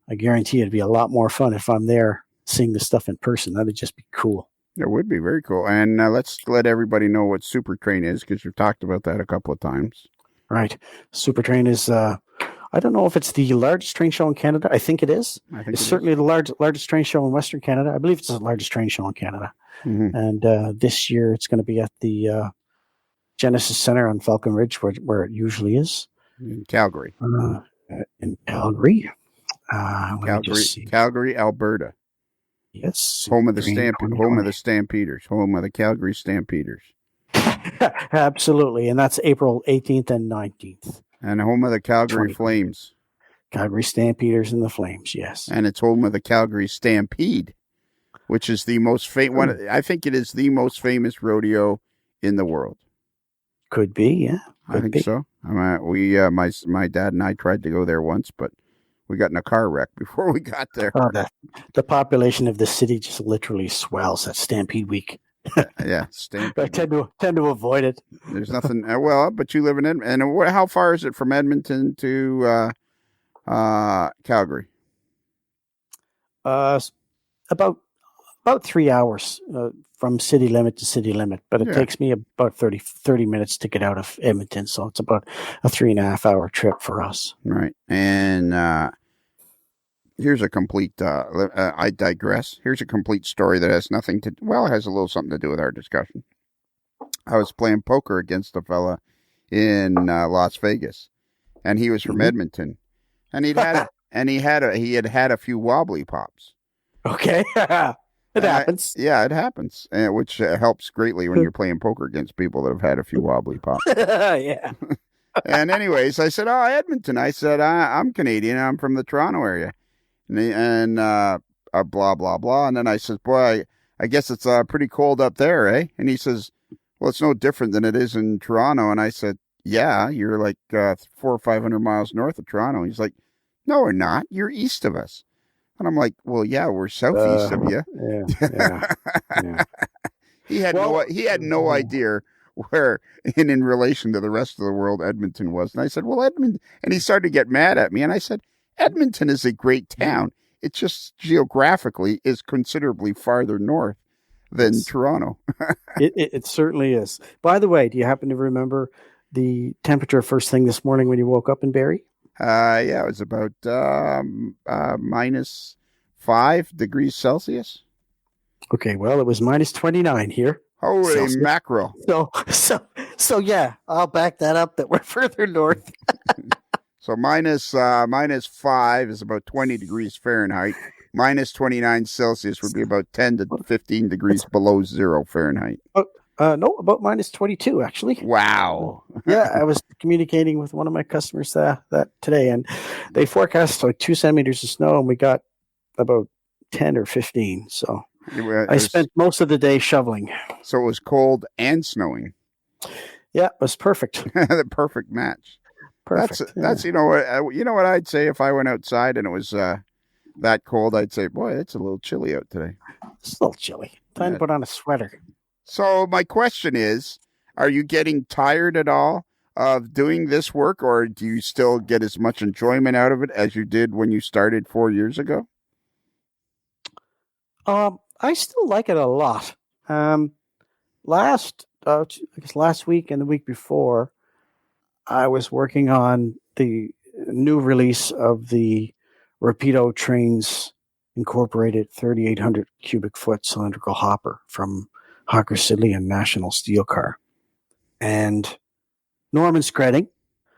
I guarantee it'd be a lot more fun if I'm there seeing the stuff in person. That'd just be cool. It would be very cool. And let's let everybody know what Supertrain is, because you've talked about that a couple of times. Right. Supertrain is, I don't know if it's the largest train show in Canada. I think it is. It's certainly the largest train show in Western Canada. I believe it's the largest train show in Canada. Mm-hmm. And this year it's going to be at the Genesis Center on Falcon Ridge, where it usually is. In Calgary. In Calgary. Calgary, Alberta. Yes. Home of the Stampeders. Home of the Calgary Stampeders. Absolutely. And that's April 18th and 19th. And home of the Calgary Flames. Calgary Stampeders and the Flames, yes. And it's home of the Calgary Stampede, which is the most famous. I think it is the most famous rodeo in the world. Could be, yeah. I think so. My dad and I tried to go there once, but we got in a car wreck before we got there. Oh, the population of the city just literally swells at Stampede Week. Yeah, Stampede. I tend to avoid it. There's nothing. But you live in Edmonton. And how far is it from Edmonton to Calgary? About 3 hours from city limit to city limit, but it takes me about 30 minutes to get out of Edmonton, so it's about a 3.5 hour trip for us. Right. And here's a complete, I digress. Here's a complete story that has nothing to, it has a little something to do with our discussion. I was playing poker against a fella in Las Vegas, and he was from Mhm. Edmonton, and he had a few wobbly pops. Okay. It And happens. it happens, which helps greatly when you're playing poker against people that have had a few wobbly pops. Yeah. And anyways, I said, "Oh, Edmonton." I said, "I'm Canadian. I'm from the Toronto area," and blah blah blah. And then I said, "Boy, I guess it's pretty cold up there, eh?" And he says, "Well, it's no different than it is in Toronto." And I said, "Yeah, you're like 400 or 500 miles north of Toronto." He's like, "No, we're not. You're east of us." And I'm like, "Well, yeah, we're southeast of you." Yeah. He had no idea where in relation to the rest of the world Edmonton was. And I said, "Well, Edmonton," and he started to get mad at me. And I said, "Edmonton is a great town. It just geographically is considerably farther north than Toronto." It certainly is. By the way, do you happen to remember the temperature first thing this morning when you woke up in Barrie? Yeah, it was about -5 degrees Celsius. Okay, well, it was minus 29 here. Holy Celsius. mackerel. So yeah, I'll back that up that we're further north. So -5 is about 20 degrees Fahrenheit. -29 Celsius would be about 10 to 15 degrees below 0 Fahrenheit. No, about minus 22, actually. Wow. Yeah, I was communicating with one of my customers that today, and they forecast like 2 centimeters of snow, and we got about 10 or 15. So I spent most of the day shoveling. So it was cold and snowing. Yeah, it was perfect. The perfect match. Perfect. That's you know what I'd say if I went outside and it was that cold. I'd say, boy, it's a little chilly out today. It's a little chilly. Time to put on a sweater. So my question is, are you getting tired at all of doing this work, or do you still get as much enjoyment out of it as you did when you started 4 years ago? I still like it a lot. Last week and the week before, I was working on the new release of the Rapido Trains Incorporated 3,800 cubic foot cylindrical hopper from Hawker Siddeley and National Steel Car. And Norman Scredding,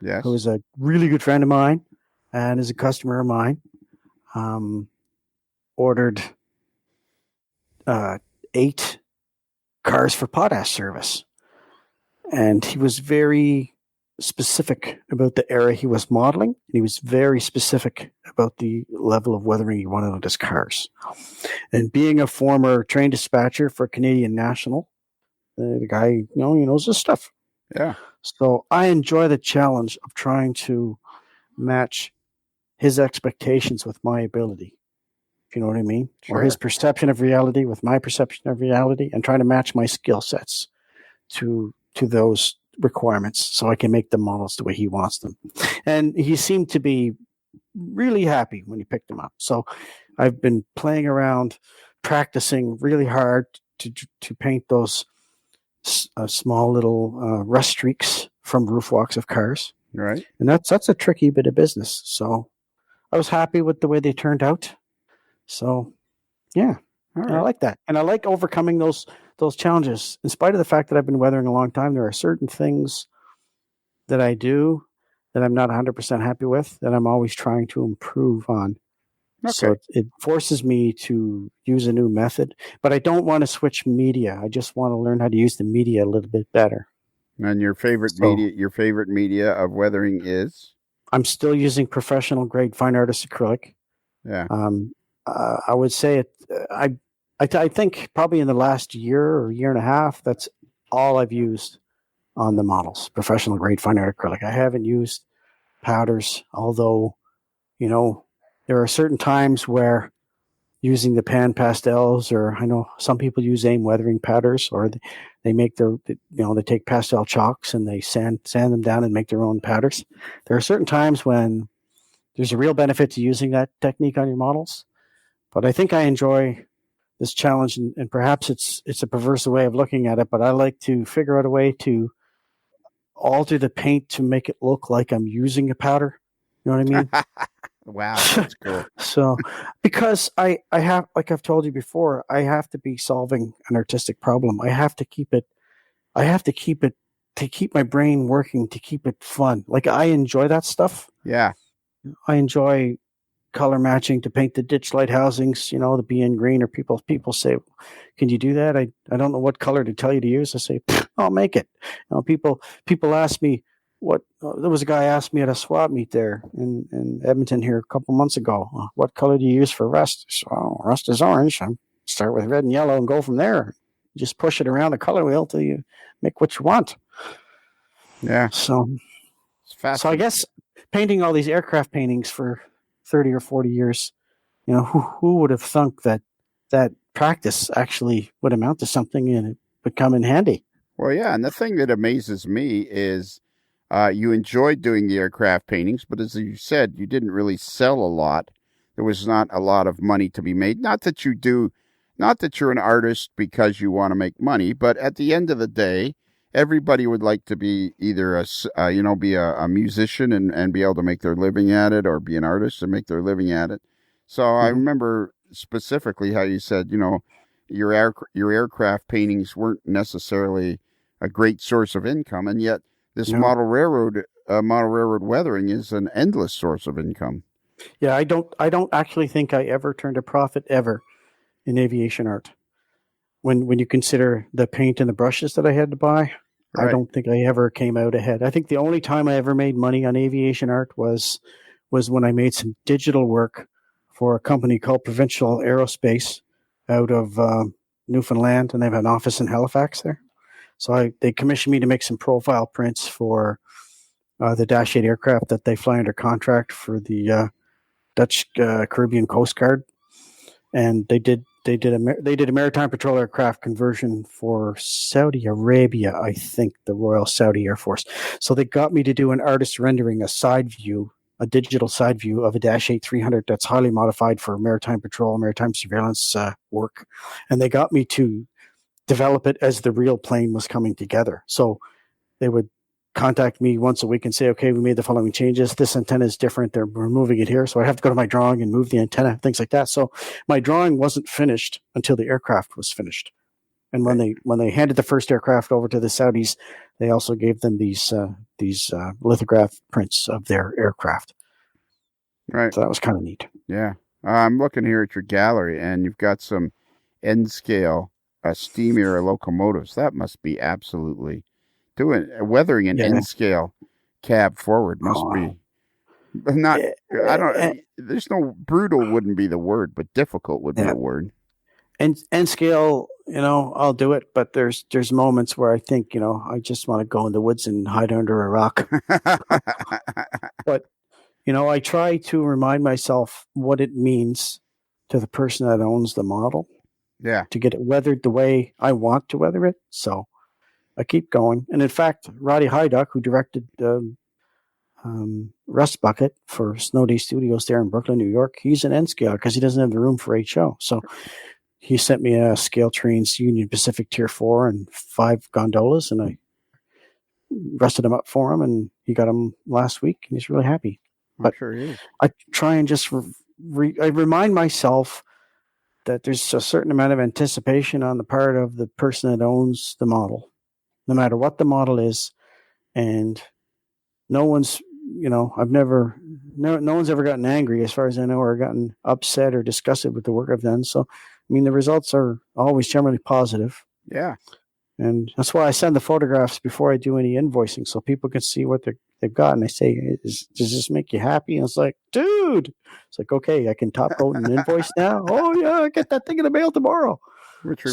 yes, who is a really good friend of mine and is a customer of mine, ordered 8 cars for potash service. And he was very specific about the era he was modeling. He was very specific about the level of weathering he wanted on his cars. And being a former train dispatcher for Canadian National, the guy, he knows his stuff. Yeah. So I enjoy the challenge of trying to match his expectations with my ability. If you know what I mean? Sure. Or his perception of reality with my perception of reality, and trying to match my skill sets to those requirements so I can make the models the way he wants them. And he seemed to be really happy when he picked them up. So I've been playing around, practicing really hard to paint those small little rust streaks from roof walks of cars. Right. And that's a tricky bit of business. So I was happy with the way they turned out. So yeah, Right. I like that. And I like overcoming those challenges. In spite of the fact that I've been weathering a long time, there are certain things that I do that I'm not 100% happy with that I'm always trying to improve on. Okay. So it forces me to use a new method, but I don't want to switch media. I just want to learn how to use the media a little bit better. And your favorite media of weathering is? I'm still using professional grade fine artist acrylic. Yeah. I would say it. I think probably in the last year or year and a half, that's all I've used on the models. Professional grade fine art acrylic. I haven't used powders, although, there are certain times where using the pan pastels, or I know some people use aim weathering powders, or they make they take pastel chalks and they sand them down and make their own powders. There are certain times when there's a real benefit to using that technique on your models. But I think I enjoy this challenge, and perhaps it's a perverse way of looking at it, but I like to figure out a way to alter the paint to make it look like I'm using a powder. You know what I mean? Wow, that's cool. So, because I have, like I've told you before, I have to be solving an artistic problem. I have to keep it to keep my brain working, to keep it fun. Like, I enjoy that stuff. Yeah. I enjoy color matching to paint the ditch light housings, the BN green, or people say, can you do that? I don't know what color to tell you to use. I say, I'll make it. People ask me there was a guy asked me at a swap meet there in Edmonton here a couple months ago, what color do you use for rust? So, rust is orange. I start with red and yellow and go from there. Just push it around the color wheel till you make what you want. Yeah. So I guess painting all these aircraft paintings for 30 or 40 years, who would have thunk that practice actually would amount to something and it would come in handy? Well, yeah, and the thing that amazes me is you enjoyed doing the aircraft paintings, but as you said, you didn't really sell a lot. There was not a lot of money to be made. Not that you're an artist because you want to make money, but at the end of the day, everybody would like to be either be a musician and be able to make their living at it, or be an artist and make their living at it. So I remember specifically how you said, your aircraft paintings weren't necessarily a great source of income, and yet this model railroad weathering is an endless source of income. Yeah, I don't actually think I ever turned a profit ever in aviation art. When you consider the paint and the brushes that I had to buy, right. I don't think I ever came out ahead. I think the only time I ever made money on aviation art was when I made some digital work for a company called Provincial Aerospace out of Newfoundland, and they have an office in Halifax there. So they commissioned me to make some profile prints for the Dash 8 aircraft that they fly under contract for the Dutch Caribbean Coast Guard, and they did a maritime patrol aircraft conversion for Saudi Arabia, I think, the Royal Saudi Air Force. So they got me to do an artist rendering, a digital side view of a Dash 8 300 that's highly modified for maritime patrol, maritime surveillance work, and they got me to develop it as the real plane was coming together. So they would contact me once a week and say, okay, we made the following changes. This antenna is different. We're moving it here. So I have to go to my drawing and move the antenna, things like that. So my drawing wasn't finished until the aircraft was finished. And when they handed the first aircraft over to the Saudis, they also gave them these lithograph prints of their aircraft. Right. So that was kind of neat. Yeah. I'm looking here at your gallery, and you've got some N-scale steam era locomotives. That must be absolutely weathering an N-scale cab forward must be not. I don't. There's no brutal wouldn't be the word, but difficult would be the word. And N-scale, I'll do it, but there's moments where I think, I just want to go in the woods and hide under a rock. But I try to remind myself what it means to the person that owns the model. Yeah. To get it weathered the way I want to weather it. So I keep going. And in fact, Roddy Hyduck, who directed Rust Bucket for Snow Day Studios there in Brooklyn, New York, he's an N-scale because he doesn't have the room for HO. So he sent me a Scale Trains Union Pacific Tier 4 and 5 gondolas, and I rusted them up for him, and he got them last week, and he's really happy. But sure he is. I try and just I remind myself that there's a certain amount of anticipation on the part of the person that owns the model, no matter what the model is. And no one's, no one's ever gotten angry, as far as I know, or gotten upset or disgusted with the work I've done. So, the results are always generally positive. Yeah. And that's why I send the photographs before I do any invoicing, so people can see what they've got. And I say, does this make you happy? And it's like, dude, it's like, okay, I can top coat an invoice now. Oh yeah, I get that thing in the mail tomorrow. Which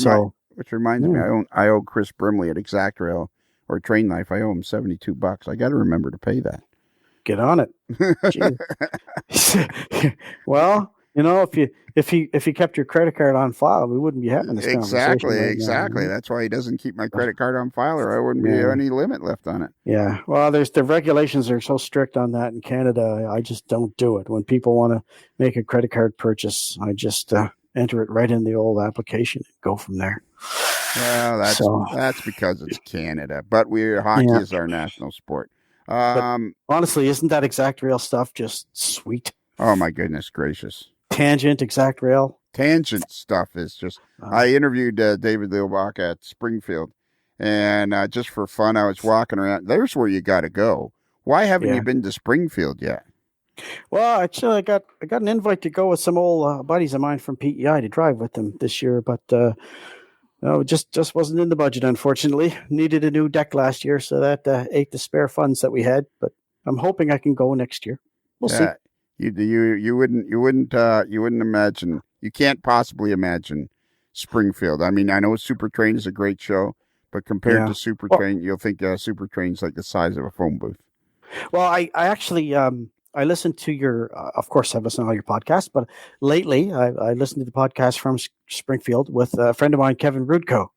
reminds me, I owe Chris Brimley at Exact Rail or Train Knife. I owe him $72. I got to remember to pay that. Get on it. Well, if he kept your credit card on file, we wouldn't be having this conversation. Exactly. That's why he doesn't keep my credit card on file, or I wouldn't be any limit left on it. Yeah. Well, the regulations are so strict on that in Canada. I just don't do it. When people want to make a credit card purchase, I just enter it right in the old application and go from there. Well, that's because it's Canada, but hockey is our national sport. Honestly, isn't that Exact Rail stuff just sweet? Oh my goodness gracious! Tangent, Exact Rail. Tangent stuff is just. I interviewed David Leobach at Springfield, and just for fun, I was walking around. There's where you got to go. Why haven't Yeah. you been to Springfield yet? Well, actually, I got an invite to go with some old buddies of mine from PEI to drive with them this year, but no, just wasn't in the budget, unfortunately. Needed a new deck last year, so that ate the spare funds that we had. But I'm hoping I can go next year. We'll see. Yeah, you wouldn't imagine. You can't possibly imagine Springfield. I mean, I know Super Train is a great show, but compared Yeah. to Super Well, Train, you'll think Super Train's like the size of a phone booth. well, I actually I listened to your of course I've listened to all your podcasts, but lately I listened to the podcast from Springfield with a friend of mine, Kevin Rudko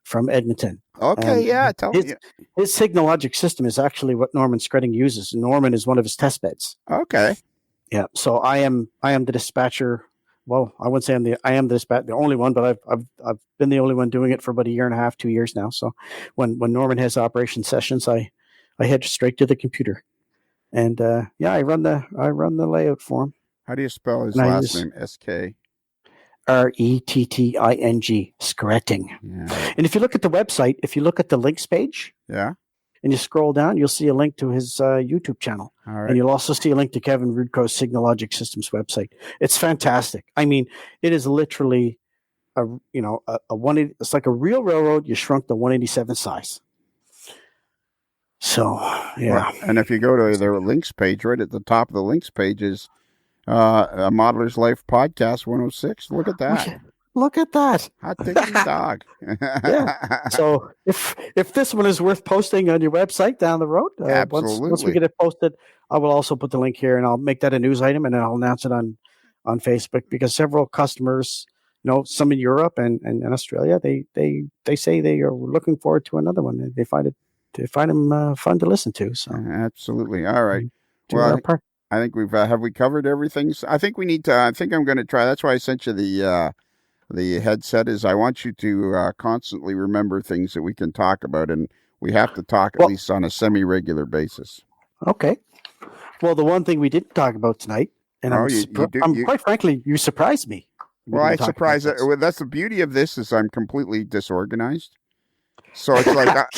from Edmonton. Okay, And yeah, tell me. his Signalogic system is actually what Norman Skredding uses. Norman is one of his test beds. Okay, Yeah. So I am the dispatcher. Well, I wouldn't say I am the only one, but I've been the only one doing it for about a year and a half, 2 years now. So when Norman has operation sessions, I head straight to the computer, and I run the layout for him. how do you spell his And I last use name? SK. Retting, Skretting. Yeah, And if you look at the website, if you look at the links page yeah. and you scroll down, you'll see a link to his YouTube channel. All right. And you'll also see a link to Kevin Rudko's Signalogic Systems website. It's fantastic. I mean, it is literally a it's like a real railroad. You shrunk to 187 size. So, yeah. Well, and if you go to their links page, right at the top of the links page is a Modeler's Life Podcast 106. Look at that. Look at that. Hot diggity dog. Yeah. So if this one is worth posting on your website down the road, once we get it posted, I will also put the link here and I'll make that a news item and then I'll announce it on Facebook because several customers, some in Europe and Australia, they say they are looking forward to another one. They find them fun to listen to. So absolutely. All right. Well, I think have we covered everything? So I think we need to. I think I'm going to try. That's why I sent you the headset. Is I want you to constantly remember things that we can talk about, and we have to talk at least on a semi-regular basis. Okay. Well, the one thing we didn't talk about tonight, and quite frankly, you surprised me. Well, I surprised. That's the beauty of this is I'm completely disorganized. So it's like,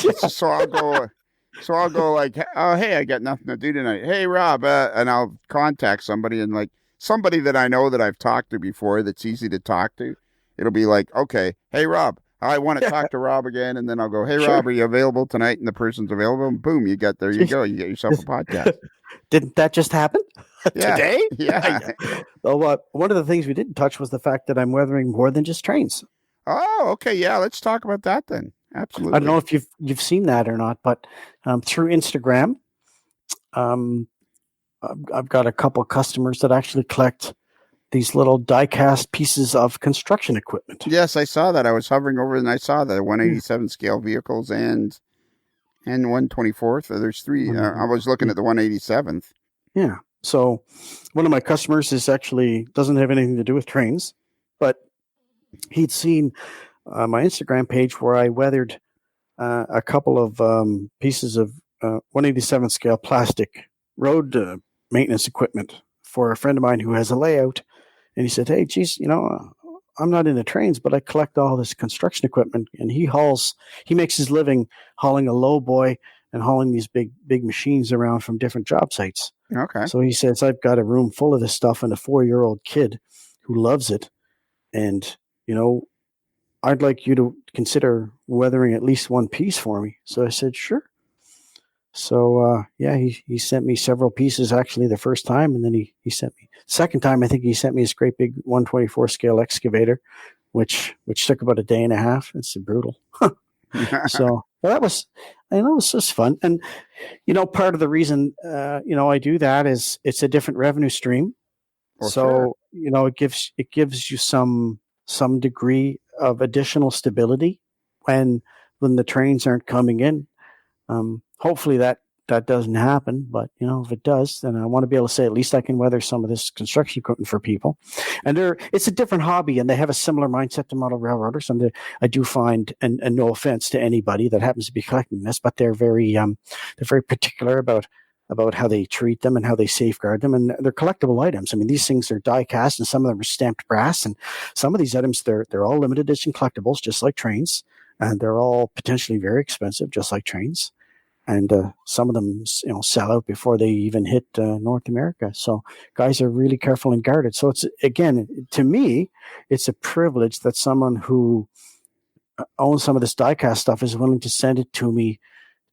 so I'll go like, oh, hey, I got nothing to do tonight. Hey, Rob, and I'll contact somebody and like somebody that I know that I've talked to before that's easy to talk to. It'll be like, okay, hey, Rob, I want to talk to Rob again. And then I'll go, hey, sure. Rob, are you available tonight? And the person's available. And boom, you go. You get yourself a podcast. Didn't that just happen today? Yeah. Well, one of the things we didn't touch was the fact that I'm weathering more than just trains. Oh, okay. Yeah. Let's talk about that then. Absolutely. I don't know if you've seen that or not, but through Instagram, I've got a couple of customers that actually collect these little die-cast pieces of construction equipment. Yes, I saw that. I was hovering over and I saw the 187 scale vehicles and 124th. There's three. I was looking at the 187th. Yeah. So one of my customers doesn't have anything to do with trains, but he'd seen my Instagram page where I weathered a couple of pieces of 187 scale plastic road maintenance equipment for a friend of mine who has a layout. And he said, hey, geez, I'm not into trains, but I collect all this construction equipment. And he makes his living hauling a low boy and hauling these big machines around from different job sites. Okay. So he says, I've got a room full of this stuff and a 4-year-old kid who loves it. And, I'd like you to consider weathering at least one piece for me. So I said, sure. So, he sent me several pieces actually the first time. And then he sent me second time. I think he sent me this great big 124 scale excavator, which took about a day and a half. It's brutal. So that was just fun. And, part of the reason, I do that is it's a different revenue stream. So, sure. It gives you some degree of additional stability when the trains aren't coming in. Hopefully that doesn't happen, but if it does, then I want to be able to say at least I can weather some of this construction equipment for people. And it's a different hobby, and they have a similar mindset to model railroaders. And I do find, and no offense to anybody that happens to be collecting this, but they're very particular about how they treat them and how they safeguard them, and they're collectible items. I mean, these things are die cast, and some of them are stamped brass, and some of these items they're all limited edition collectibles, just like trains. and they're all potentially very expensive, just like trains. And some of them, sell out before they even hit North America. So guys are really careful and guarded. So it's, again, to me, it's a privilege that someone who owns some of this die-cast stuff is willing to send it to me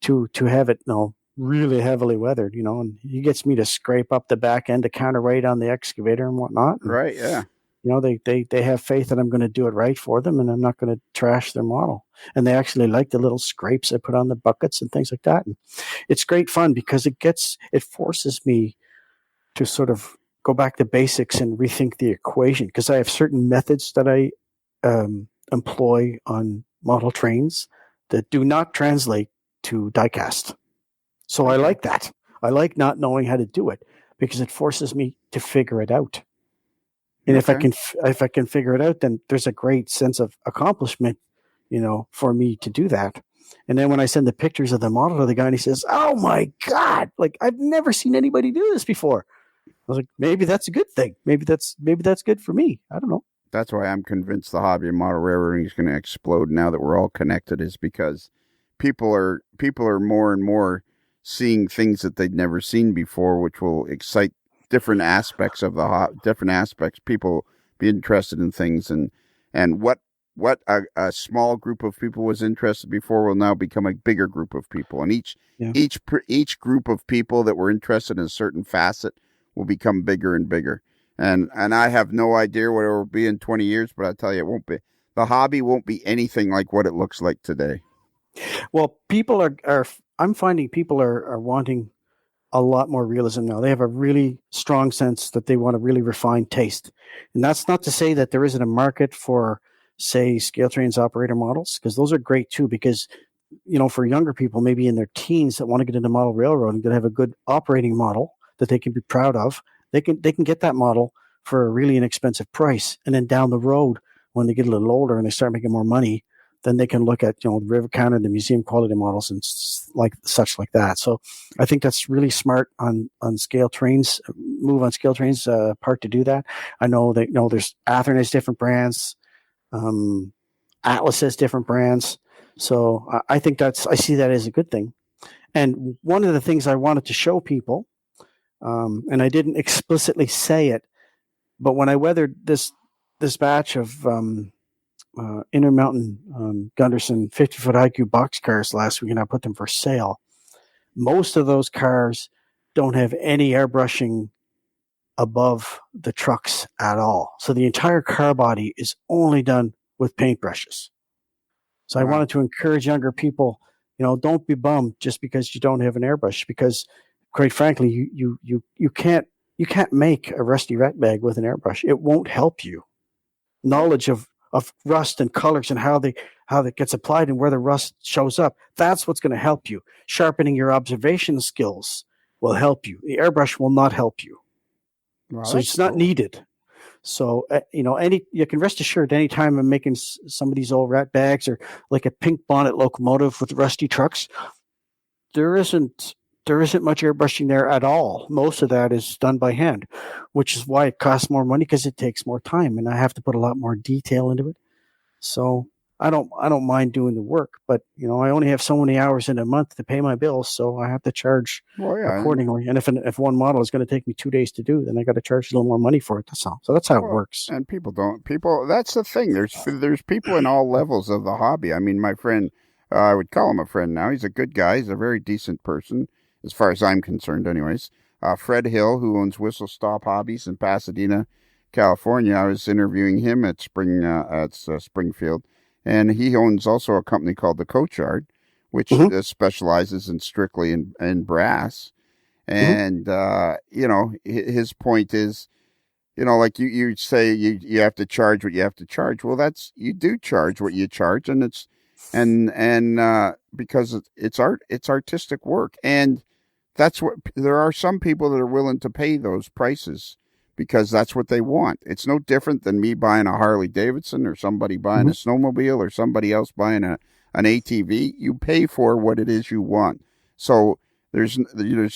to have it, really heavily weathered, and he gets me to scrape up the back end to counterweight on the excavator and whatnot. And, Right, yeah. They have faith that I'm going to do it right for them, and I'm not going to trash their model. And they actually like the little scrapes I put on the buckets and things like that. And it's great fun because it forces me to sort of go back to basics and rethink the equation, because I have certain methods that I employ on model trains that do not translate to diecast. So I like that. I like not knowing how to do it because it forces me to figure it out. And if I can figure it out, then there's a great sense of accomplishment, for me to do that. And then when I send the pictures of the model to the guy and he says, "Oh my God, like I've never seen anybody do this before." I was like, maybe that's a good thing. Maybe that's good for me. I don't know. That's why I'm convinced the hobby of model railroading is going to explode now that we're all connected, is because people are more and more seeing things that they'd never seen before, which will excite different aspects of people be interested in things, and what a small group of people was interested before will now become a bigger group of people, and each group of people that were interested in a certain facet will become bigger and bigger. And I have no idea what it will be in 20 years, but I tell you, it won't be. The hobby won't be anything like what it looks like today. Well, people I'm finding people are wanting a lot more realism now. They have a really strong sense that they want a really refined taste. And that's not to say that there isn't a market for, say, scale trains operator models, because those are great too, because, for younger people, maybe in their teens that want to get into model railroading, that have a good operating model that they can be proud of, they can get that model for a really inexpensive price. And then down the road, when they get a little older and they start making more money, then they can look at, the river counter, the museum quality models and like that. So I think that's really smart on scale trains, part to do that. I know that, there's Athearn has different brands. Atlas has different brands. So I think I see that as a good thing. And one of the things I wanted to show people, and I didn't explicitly say it, but when I weathered this batch of Intermountain Gunderson 50-foot IQ boxcars last week, and I put them for sale, most of those cars don't have any airbrushing above the trucks at all. So the entire car body is only done with paintbrushes. So I wanted to encourage younger people, don't be bummed just because you don't have an airbrush, because quite frankly, you can't make a rusty rat bag with an airbrush. It won't help you. Knowledge of rust and colors and how that gets applied and where the rust shows up, that's what's going to help you. Sharpening your observation skills will help you. The airbrush will not help you. Wow, so it's not needed. So, you can rest assured anytime I'm making some of these old rat bags or like a pink bonnet locomotive with rusty trucks, there isn't much airbrushing there at all. Most of that is done by hand, which is why it costs more money, because it takes more time and I have to put a lot more detail into it. So I don't mind doing the work, but I only have so many hours in a month to pay my bills, so I have to charge accordingly. And if one model is going to take me 2 days to do, then I got to charge a little more money for it. That's all. So that's how it works. And that's the thing. There's people in all levels of the hobby. I mean, my friend, I would call him a friend now. He's a good guy. He's a very decent person, as far as I'm concerned, anyways. Fred Hill, who owns Whistle Stop Hobbies in Pasadena, California. I was interviewing him at Springfield, and he owns also a company called the Coachard, which specializes strictly in brass. And his point is, like you say, you have to charge what you have to charge. Well, you do charge what you charge, and it's because it's art, it's artistic work, and there are some people that are willing to pay those prices because that's what they want. It's no different than me buying a Harley Davidson or somebody buying a snowmobile or somebody else buying an ATV. You pay for what it is you want. So there's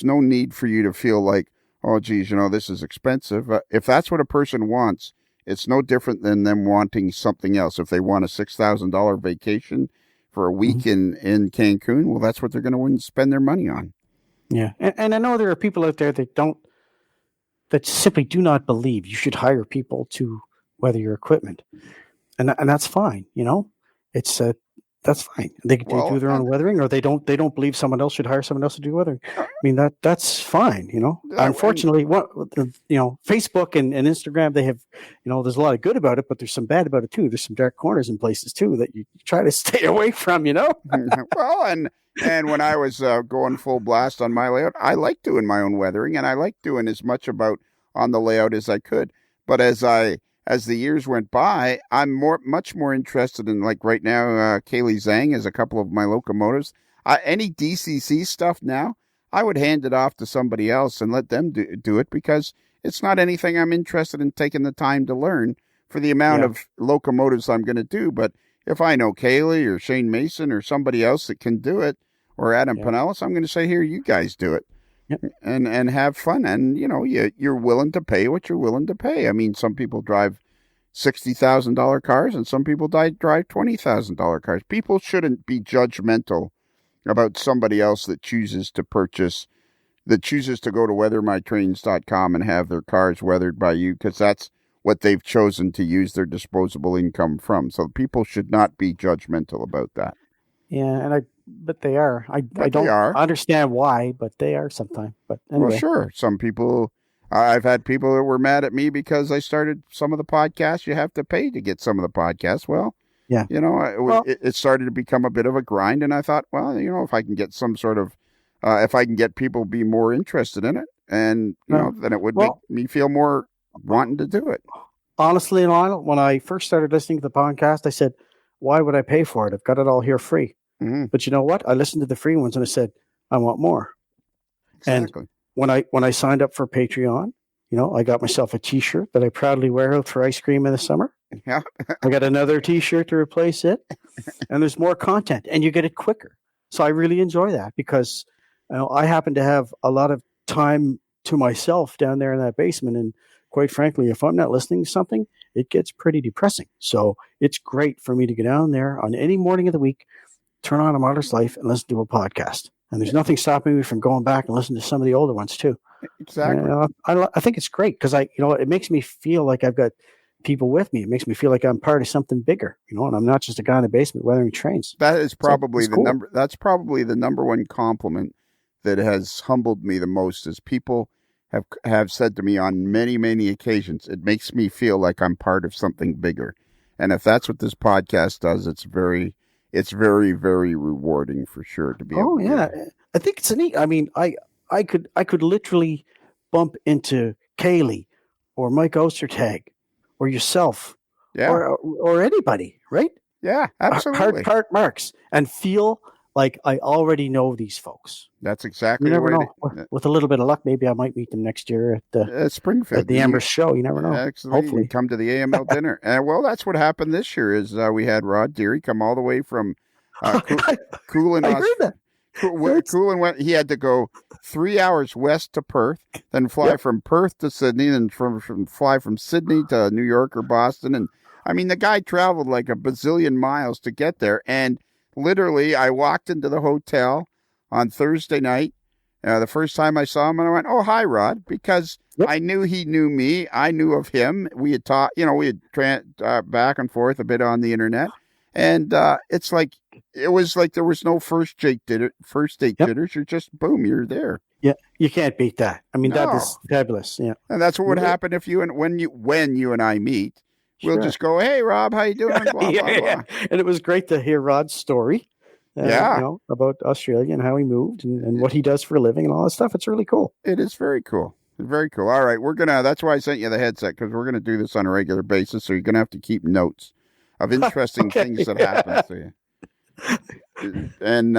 no need for you to feel like, oh, geez, this is expensive. If that's what a person wants, it's no different than them wanting something else. If they want a $6,000 vacation for a week in Cancun, well, that's what they're going to spend their money on. Yeah, and I know there are people out there that simply do not believe you should hire people to weather your equipment, and that's fine. It's that's fine. They do their own weathering, or they don't believe someone else should hire someone else to do weathering. I mean that's fine. Unfortunately, Facebook and Instagram, they have, there's a lot of good about it, but there's some bad about it too. There's some dark corners in places too that you try to stay away from. Well, and when I was going full blast on my layout, I like doing my own weathering, and I like doing as much about on the layout as I could. But as the years went by, I'm much more interested in, like right now, Kaylee Zhang has a couple of my locomotives. Any DCC stuff now, I would hand it off to somebody else and let them do it, because it's not anything I'm interested in taking the time to learn for the amount of locomotives I'm going to do. But if I know Kaylee or Shane Mason or somebody else that can do it, or Adam Pinellas, I'm going to say, here, you guys do it. Yep. And have fun. And, you're willing to pay what you're willing to pay. I mean, some people drive $60,000 cars and some people drive $20,000 cars. People shouldn't be judgmental about somebody else that chooses to go to weathermytrains.com and have their cars weathered by you, because that's what they've chosen to use their disposable income from. So people should not be judgmental about that. Yeah, but they are. I don't understand why, but they are sometimes. But anyway. Well, sure. Some people, I've had people that were mad at me because I started some of the podcasts. You have to pay to get some of the podcasts. Well, yeah. It started to become a bit of a grind, and I thought, well, if I can get some sort of, if I can get people be more interested in it, and then it would make me feel more wanting to do it. Honestly, Lionel, when I first started listening to the podcast, I said, why would I pay for it? I've got it all here free. Mm-hmm. But you know what? I listened to the free ones and I said, I want more. Exactly. And when I signed up for Patreon, I got myself a T-shirt that I proudly wear out for ice cream in the summer. Yeah. I got another T-shirt to replace it, and there's more content, and you get it quicker. So I really enjoy that, because I happen to have a lot of time to myself down there in that basement, and quite frankly, if I'm not listening to something, it gets pretty depressing. So it's great for me to go down there on any morning of the week, turn on A Martyr's Life, and listen to a podcast. And there's nothing stopping me from going back and listening to some of the older ones too. Exactly. I think it's great, because it makes me feel like I've got people with me. It makes me feel like I'm part of something bigger, and I'm not just a guy in the basement weathering trains. That is probably That's probably the number one compliment that has humbled me the most, is people have said to me on many, many occasions, it makes me feel like I'm part of something bigger. And if that's what this podcast does, it's very, very rewarding for sure to be able to do that. I think it's neat. I mean, I could literally bump into Kaylee or Mike Ostertag or yourself or anybody, right? Yeah, absolutely. Hard Marks, and feel like I already know these folks. That's exactly. You never know. With a little bit of luck, maybe I might meet them next year at Springfield, at the Amherst show. You never know. Hopefully, come to the AML dinner. Well, that's what happened this year. Is we had Rod Deary come all the way from Coolin. I heard that. Coolin went. He had to go 3 hours west to Perth, then fly from Perth to Sydney, then fly from Sydney to New York or Boston. And I mean, the guy traveled like a bazillion miles to get there. And literally, I walked into the hotel on Thursday night, the first time I saw him, and I went, "Oh, hi, Rod," because I knew he knew me. I knew of him. We had talked, we had back and forth a bit on the internet, and it was like there was no first date jitters. You're just boom, you're there. Yeah, you can't beat that. I mean, that is fabulous. Yeah, and that's what would happen if when you and I meet. We'll just go, "Hey, Rob, how you doing?" Blah, blah, blah. And it was great to hear Rod's story. About Australia and how he moved and what he does for a living and all that stuff. It's really cool. It is very cool. Very cool. All right, that's why I sent you the headset, because we're gonna do this on a regular basis. So you're gonna have to keep notes of interesting things that happen to you. And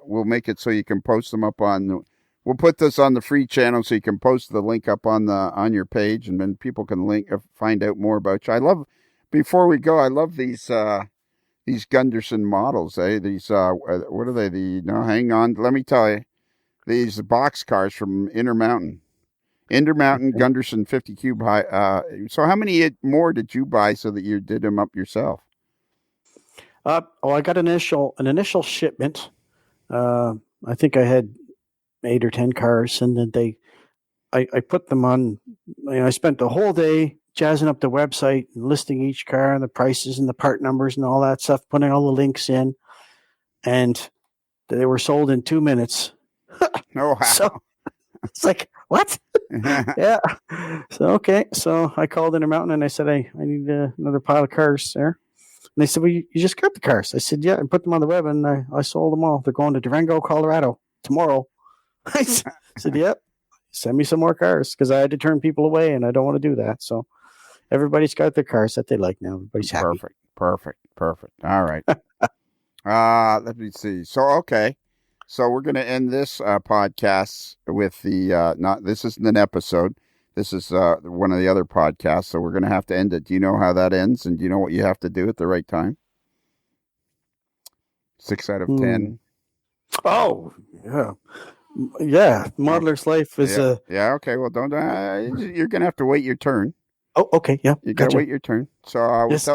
we'll make it so you can post them up on. We'll put this on the free channel so you can post the link up on your page, and then people can find out more about you. Before we go, I love these Gunderson models. These what are they? Hang on, let me tell you. These box cars from Intermountain Gunderson 50 cube high. So how many more did you buy so that you did them up yourself? I got an initial shipment. I think I had 8 or 10 cars, and then I put them on. I spent the whole day jazzing up the website and listing each car and the prices and the part numbers and all that stuff, putting all the links in, and they were sold in 2 minutes. Oh, wow. So it's like, what? Yeah. So, okay. So I called Intermountain and I said, I need another pile of cars there. And they said, well, you just got the cars. I said, yeah, and put them on the web, and I sold them all. They're going to Durango, Colorado tomorrow. I said, yep, send me some more cars, because I had to turn people away, and I don't want to do that. So everybody's got their cars that they like now. Everybody's happy. Perfect. All right. Let me see. So, okay. So we're going to end this podcast with this isn't an episode. This is one of the other podcasts, so we're going to have to end it. Do you know how that ends, and do you know what you have to do at the right time? 6 out of 10. Oh, yeah. Yeah, Modeler's Life is yeah, okay, well, don't... you're going to have to wait your turn. Oh, okay, yeah. You got to wait your turn. So yes.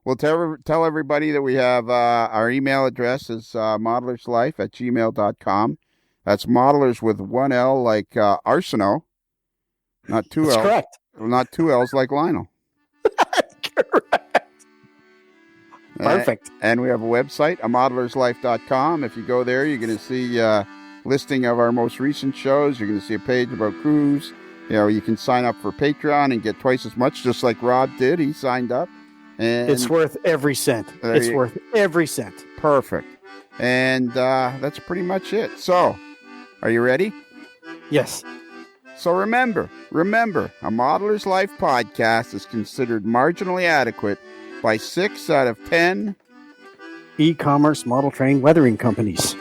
we'll tell everybody that we have our email address is modelerslife@gmail.com. That's modelers with one L like Arsenault. Not 2 L's. That's correct. Not 2 L's like Lionel. Correct. Perfect. And we have a website, modelerslife.com. If you go there, you're going to see listing of our most recent shows. You're going to see a page about cruise. You can sign up for Patreon and get twice as much, just like Rob did. He signed up. And it's worth every cent. It's worth every cent. Perfect. And that's pretty much it. So, are you ready? Yes. So remember, a Modeler's Life podcast is considered marginally adequate by 6 out of 10 e-commerce model train weathering companies.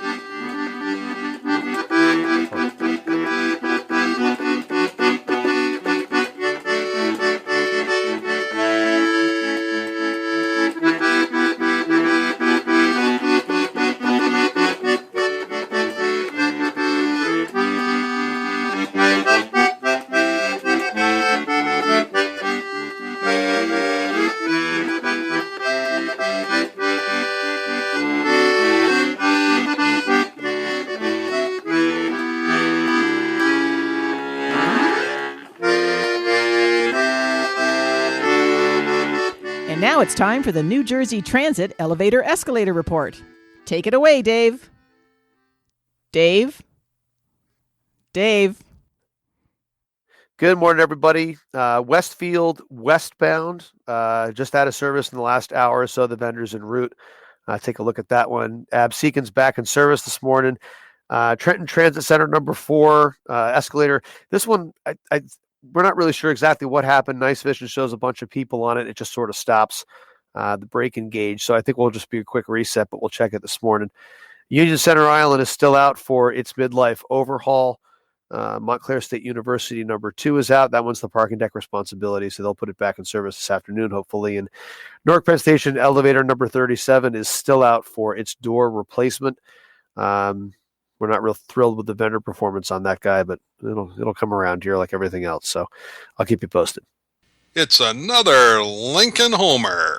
Now it's time for the New Jersey Transit Elevator Escalator Report. Take it away, Dave. Dave? Good morning, everybody. Westfield westbound, just out of service in the last hour or so. The vendor's en route. Take a look at that one. Absecons back in service this morning. Trenton Transit Center number 4, Escalator. This one, we're not really sure exactly what happened. Nice Vision shows a bunch of people on it. It just sort of stops the brake engage. So I think we'll just be a quick reset, but we'll check it this morning. Union Center Island is still out for its midlife overhaul. Montclair State University number 2 is out. That one's the parking deck responsibility, so they'll put it back in service this afternoon, hopefully. And Newark Penn Station elevator number 37 is still out for its door replacement. We're not real thrilled with the vendor performance on that guy, but it'll come around here like everything else. So I'll keep you posted. It's another Lincoln Homer.